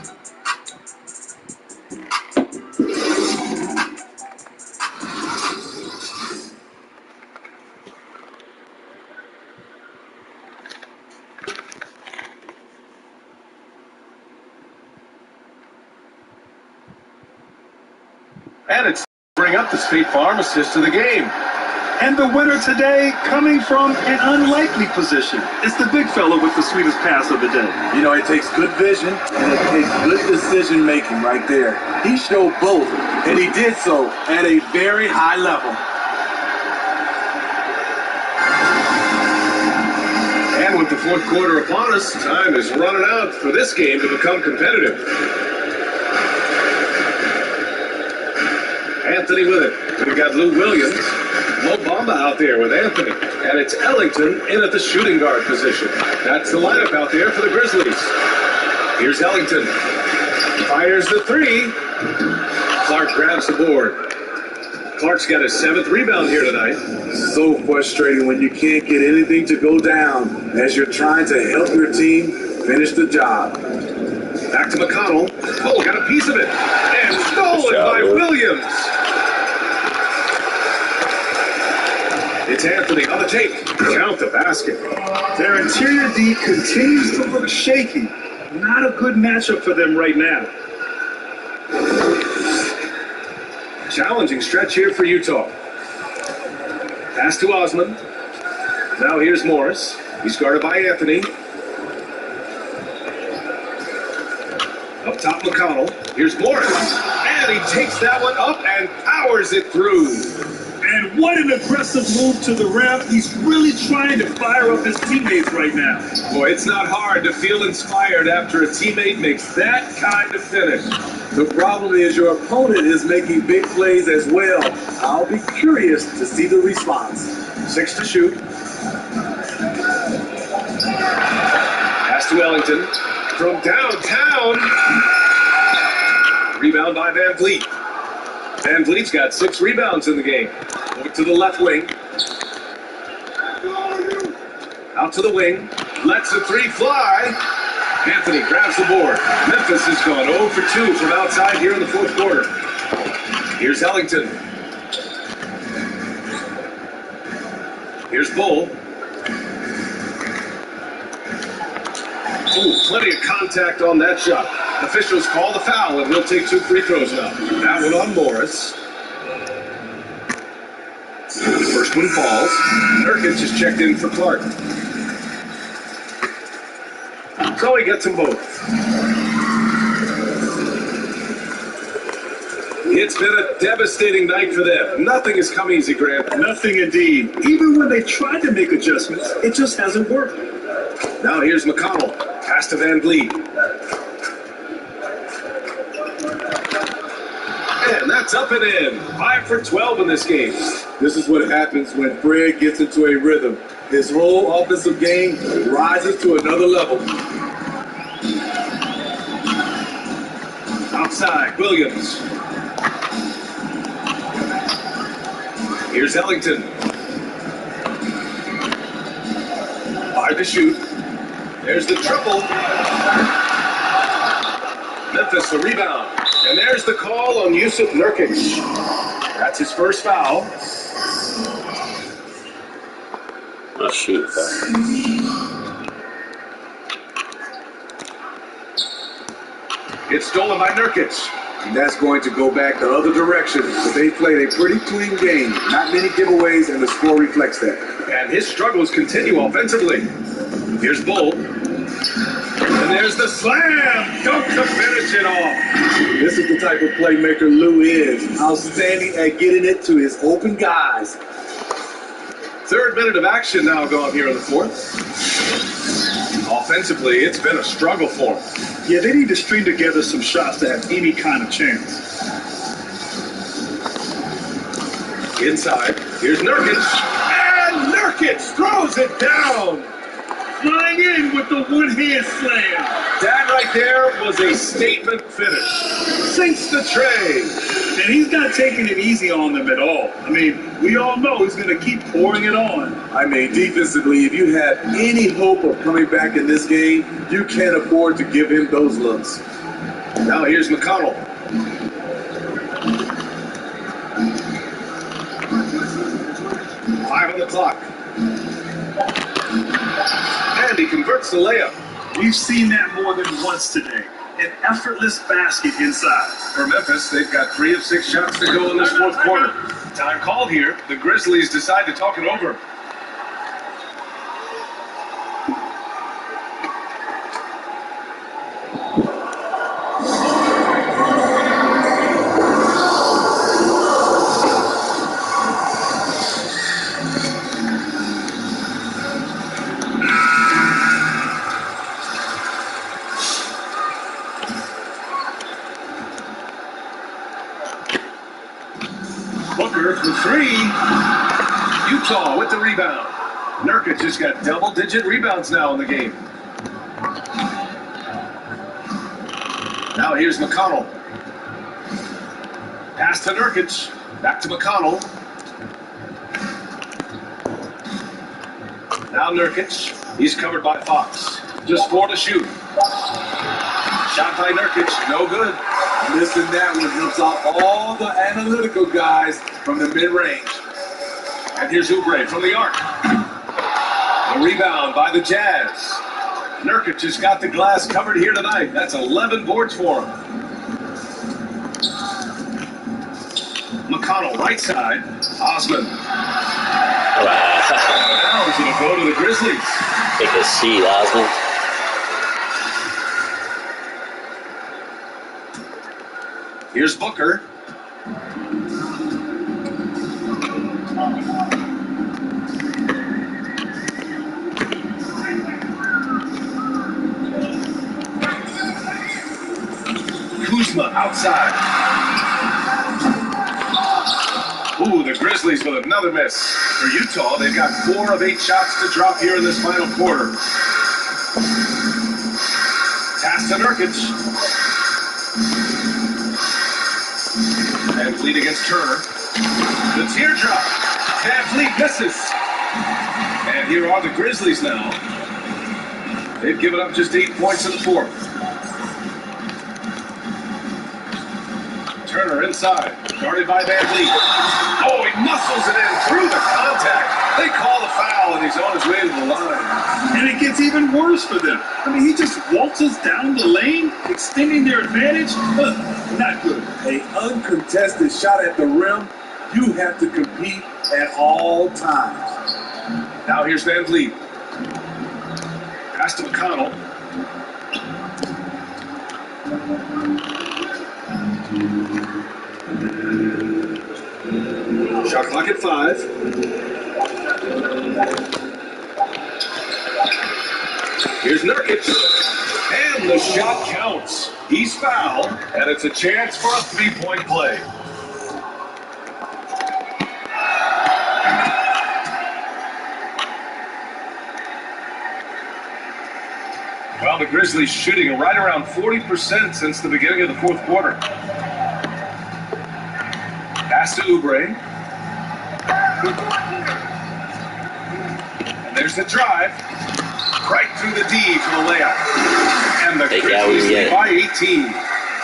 And it's bring up the State Farm assist to the game. And the winner today coming from an unlikely position. It's the big fella with the sweetest pass of the day. You know, it takes good vision and it takes good decision making right there. He showed both, and he did so at a very high level. And with the fourth quarter upon us, time is running out for this game to become competitive. Anthony with it. We've got Lou Williams. Mo Bamba out there with Anthony. And it's Ellington in at the shooting guard position. That's the lineup out there for the Grizzlies. Here's Ellington. Fires the three. Clark grabs the board. Clark's got his 7th rebound here tonight. So frustrating when you can't get anything to go down as you're trying to help your team finish the job. Back to McConnell. Oh, got a piece of it. And stolen by Williams. It's Anthony on the take. Count the basket. Their interior D continues to look shaky. Not a good matchup for them right now. Challenging stretch here for Utah. Pass to Osman. Now here's Morris. He's guarded by Anthony. Up top, McConnell. Here's Morris. And he takes that one up and powers it through. And what an aggressive move to the rim. He's really trying to fire up his teammates right now. Boy, it's not hard to feel inspired after a teammate makes that kind of finish. The problem is your opponent is making big plays as well. I'll be curious to see the response. 6 to shoot. Pass to Ellington. From downtown. Rebound by Van Vliet. Van Vliet's got 6 rebounds in the game. Over to the left wing. Out to the wing. Lets the 3 fly. Anthony grabs the board. Memphis has gone 0 for 2 from outside here in the fourth quarter. Here's Ellington. Here's Bull. Ooh, plenty of contact on that shot. Officials call the foul, and he'll take 2 free throws now. That one on Morris. First one falls. Nurkic is checked in for Clark. So he gets them both. It's been a devastating night for them. Nothing has come easy, Grant. Nothing indeed. Even when they tried to make adjustments, it just hasn't worked. Now here's McConnell. Pass to Van Vliet. And that's up and in. 5 for 12 in this game. This is what happens when Fred gets into a rhythm. His whole offensive game rises to another level. Outside, Williams. Here's Ellington. 5 to shoot. There's the triple. Memphis the rebound. And there's the call on Yusuf Nurkic. That's his first foul. Oh, shoot. It's stolen by Nurkic. And that's going to go back the other direction. But they played a pretty clean game. Not many giveaways, and the score reflects that. And his struggles continue offensively. Here's Bull. And there's the slam. Dunk to finish it off. This is the type of playmaker Lou is. Outstanding at getting it to his open guys. 3rd minute of action now gone here in the 4th. Offensively, it's been a struggle for him. Yeah, they need to string together some shots to have any kind of chance. Inside, here's Nurkic. And Nurkic throws it down. Flying in with the one-hand slam. That right there was a statement finish. Sinks the tray. And he's not taking it easy on them at all. I mean, we all know he's going to keep pouring it on. I mean, defensively, if you have any hope of coming back in this game, you can't afford to give him those looks. Now here's McConnell. Five on the clock. And he converts the layup. We've seen that more than once today. An effortless basket inside. For Memphis, they've got 3 of 6 shots to go in this fourth quarter. Time called here. The Grizzlies decide to talk it over. Booker for 3. Utah with the rebound. Nurkic has got double-digit rebounds now in the game. Now here's McConnell. Pass to Nurkic. Back to McConnell. Now Nurkic. He's covered by Fox. Just 4 to shoot. Shot by Nurkic. No good. Missing that one helps out all the analytical guys from the mid-range. And here's Oubre from the arc. A rebound by the Jazz. Nurkic has got the glass covered here tonight. That's 11 boards for him. McConnell, right side. Osman. Now he's going to go to the Grizzlies. Take a seat, Osman. Here's Booker. Kuzma outside. Ooh, the Grizzlies with another miss. For Utah, they've got 4 of 8 shots to drop here in this final quarter. Pass to Nurkic. Van Vliet against Turner. The teardrop. Van Vliet misses. And here are the Grizzlies now. They've given up just 8 points in the fourth. Turner inside, guarded by Van Vliet. Oh, he muscles it in through the contact. They call the foul, and he's on his way to the line. And it gets even worse for them. I mean, he just waltzes down the lane, extending their advantage. Not good. An uncontested shot at the rim, you have to compete at all times. Now here's Van Vliet. Pass to McConnell. Shot clock at 5. Here's Nurkic. And the shot counts. He's fouled, and it's a chance for a 3-point play. Well, the Grizzlies shooting right around 40% since the beginning of the fourth quarter. Pass to Oubre. And there's the drive. Right through the D for the layup. And the Grizzlies lead by 18.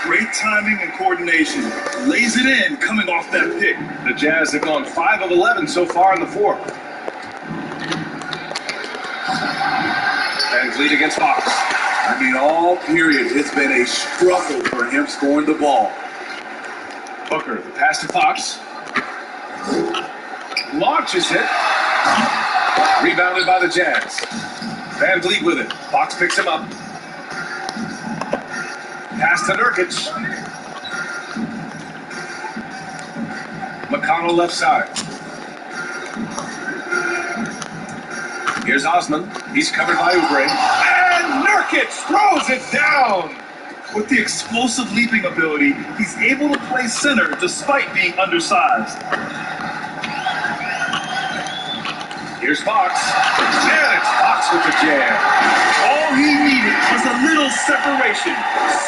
Great timing and coordination. Lays it in coming off that pick. The Jazz have gone 5 of 11 so far in the fourth. Van Vliet against Fox. I mean, all period, it's been a struggle for him scoring the ball. Booker, the pass to Fox. Launches it. Rebounded by the Jazz. Van Vliet with it. Fox picks him up. Pass to Nurkic. McConnell left side. Here's Osman. He's covered by Oubre. And Nurkic throws it down. With the explosive leaping ability, he's able to play center despite being undersized. Here's Fox. And it's Fox with the jam. All he needed was a little separation.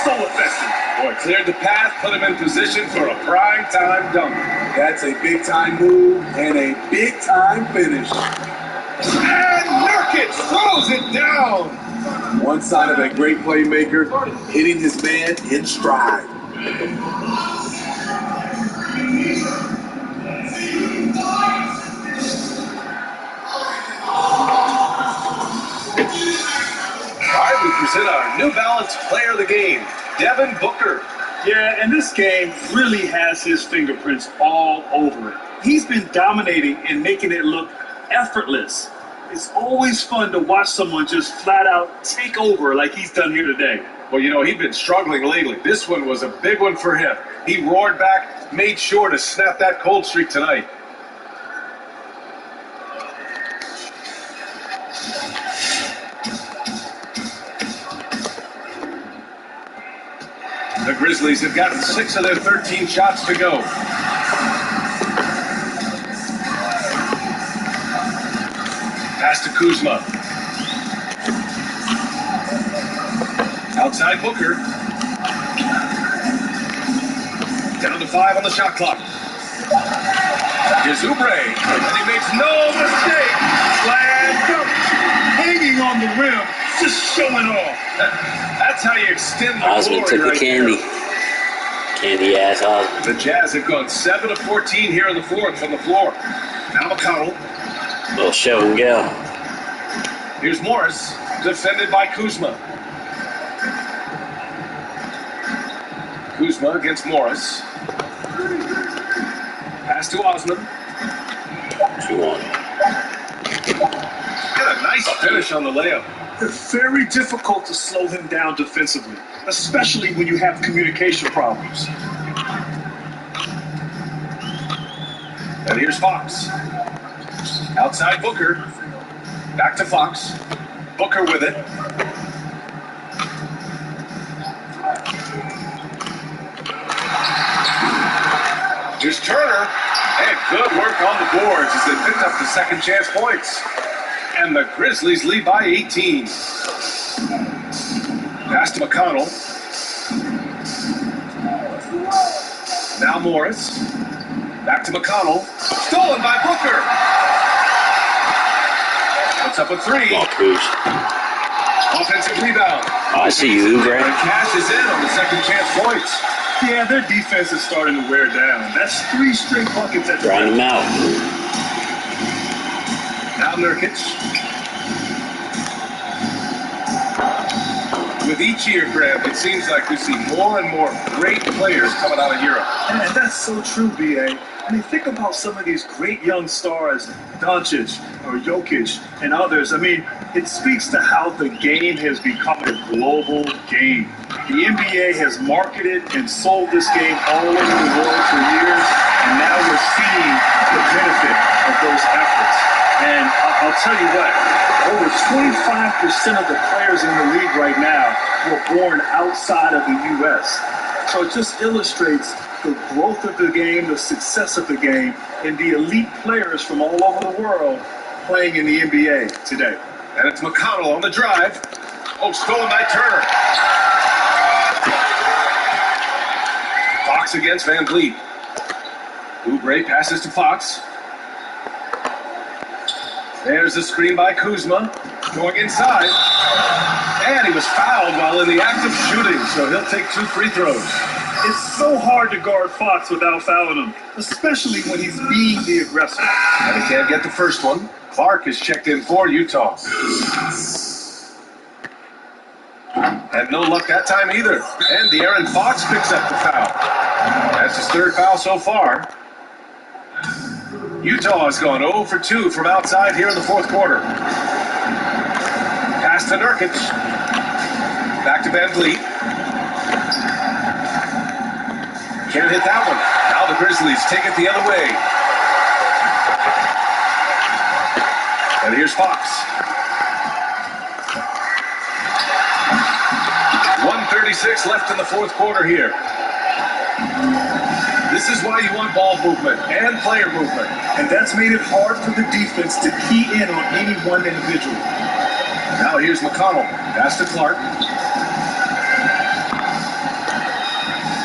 So effective. Boy, cleared the path, put him in position for a prime-time dunk. That's a big-time move and a big-time finish. And Nurkic throws it down. One side of a great playmaker, hitting his man in stride. All right, we present our New Balance Player of the Game, Devin Booker. Yeah, and this game really has his fingerprints all over it. He's been dominating and making it look effortless. It's always fun to watch someone just flat out take over like he's done here today. Well, you know, he's been struggling lately. This one was a big one for him. He roared back, made sure to snap that cold streak tonight. The Grizzlies have gotten 6 of their 13 shots to go. Pass to Kuzma. Outside Booker. Down to 5 on the shot clock. Here's Oubre, and he makes no mistake. Slam dunk. Hanging on the rim, just showing off. That's how you extend the Osman glory took the right candy. there. Candy ass Osman. The Jazz have gone 7 of 14 here in the fourth from the floor. Now McConnell. Little show and go. Here's Morris, defended by Kuzma. Kuzma against Morris. Pass to Osman. 2-1. And a nice finish on the layup. It's very difficult to slow him down defensively, especially when you have communication problems. And here's Fox. Outside Booker. Back to Fox. Booker with it. Here's Turner. And good work on the boards as they picked up the second chance points. And the Grizzlies lead by 18. Pass to McConnell. Now Morris. Back to McConnell. Stolen by Booker. Puts up a three. Offensive rebound. I see you, Greg. And cashes in on the second chance points. Yeah, their defense is starting to wear down. That's 3 straight buckets at the Grind them out. Now Nurkic. With each year, Graham, it seems like we see more and more great players coming out of Europe. And that's so true, B.A. I mean, think about some of these great young stars, Doncic or Jokic and others. I mean, it speaks to how the game has become a global game. The NBA has marketed and sold this game all over the world for years, and now we're seeing the benefit of those efforts. And I'll tell you what, over 25% of the players in the league right now were born outside of the U.S. So it just illustrates the growth of the game, the success of the game, and the elite players from all over the world playing in the NBA today. And it's McConnell on the drive. Oh, stolen by Turner. Fox against Van Vliet. Oubre passes to Fox. There's the screen by Kuzma. Going inside. And he was fouled while in the act of shooting, so he'll take 2 free throws. It's so hard to guard Fox without fouling him, especially when he's being the aggressor. And he can't get the first one. Clark is checked in for Utah. And no luck that time either. And De'Aaron Fox picks up the foul. That's his 3rd foul so far. Utah has gone 0 for 2 from outside here in the 4th quarter. Pass to Nurkic. Back to Van Vliet. Can't hit that one. Now the Grizzlies take it the other way. And here's Fox. 1:36 left in the 4th quarter here. This is why you want ball movement and player movement. And that's made it hard for the defense to key in on any one individual. Now here's McConnell. Pass to Clark.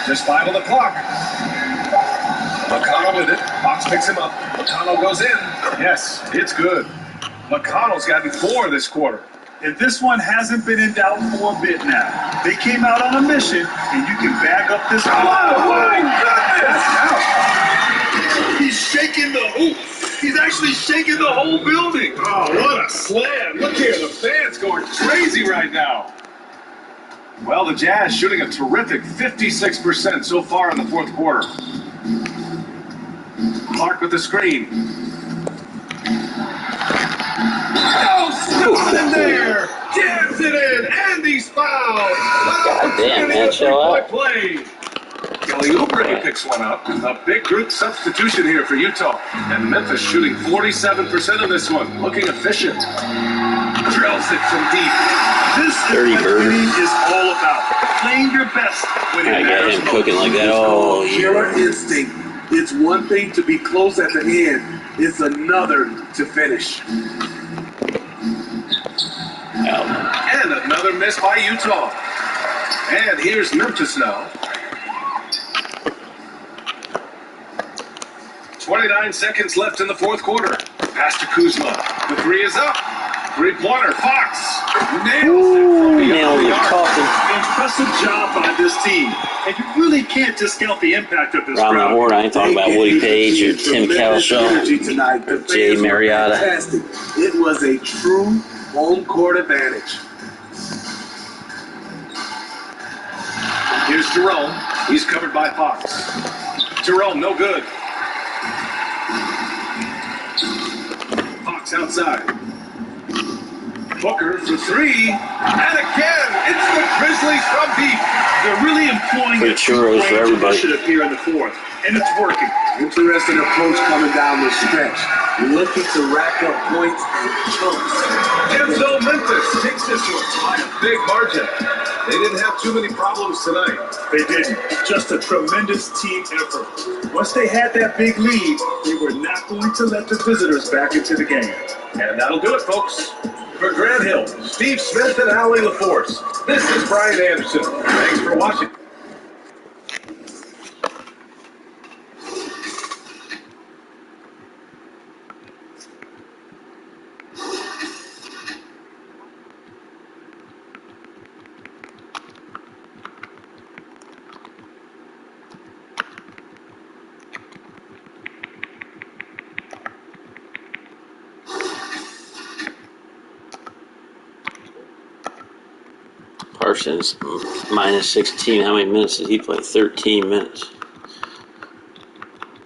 Just 5 on the clock. McConnell with it. Fox picks him up. McConnell goes in. Yes, it's good. McConnell's gotten 4 this quarter. And this one hasn't been in doubt for a bit now. They came out on a mission, and you can bag up this. Oh, my goodness! He's shaking the hoop. He's actually shaking the whole building. Oh, what a slam. Look here, the fans going crazy right now. Well, the Jazz shooting a terrific 56% so far in the 4th quarter. Clark with the screen. Oh, stuff in there. Jams it in, and he's fouled. God damn, man, chill out. Play. Kelly Oubre picks one up. A big group substitution here for Utah. And Memphis shooting 47% of this one. Looking efficient. Drills it from deep. This is what winning is all about. Playing your best when it matters. I got him cooking like that all year. Killer instinct. It's one thing to be close at the end. It's another to finish. And another miss by Utah. And here's Memphis now. 29 seconds left in the 4th quarter. Pass to Kuzma. The 3 is up. 3-pointer. Fox nails it from beyond the arc. Impressive job by this team. And you really can't discount the impact of this Round the crowd. horn, I ain't talking about Woody Page or Tim Cowshaw or Jay Mariotta. Fantastic. It was a true Home court advantage. Here's Jerome. He's covered by Fox. Jerome, no good. Fox outside. Booker for three. And again, it's the Grizzlies from deep. They're really employing a churros for everybody initiative here in the fourth, and it's working. Interesting approach coming down the stretch. Looking to rack up points and chunks. And so Memphis takes this one by a big margin. They didn't have too many problems tonight. They didn't. Just a tremendous team effort. Once they had that big lead, they were not going to let the visitors back into the game. And that'll do it, folks. For Grant Hill, Steve Smith, and Allie LaForce, this is Brian Anderson. Thanks for watching. Parsons minus 16. How many minutes did he play? 13 minutes.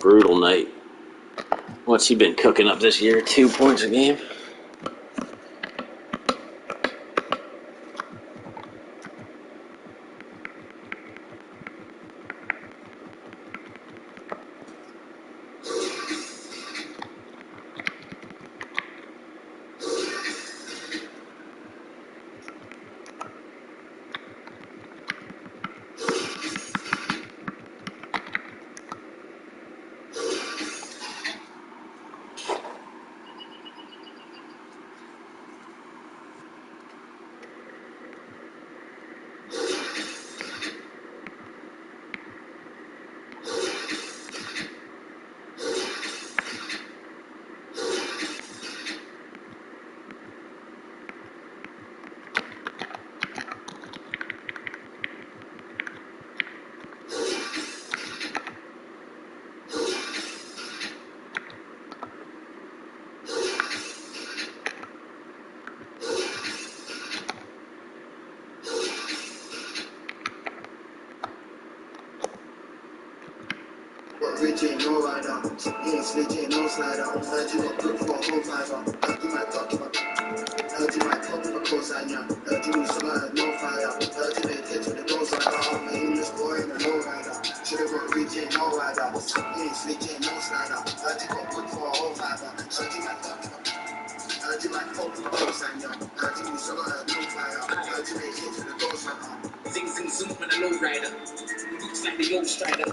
Brutal night. What's he been cooking up this year? 2 points a game? Reaching no rider, he ain't switching no slider. Heard you got good for a whole fiver. Heard you might talk about, heard you might talk about cosign. Heard you lose no fire. Heard you make it to the goal rider. I'm a English boy in a low rider. Should've got reaching no rider, he ain't switching no slider. Heard you got good for a whole fiver. Heard you might talk about, heard you might talk about cosign. Heard you lose no fire. Heard you make it to the goal rider. Zing zing zoom in a low rider. Looks like the old strider.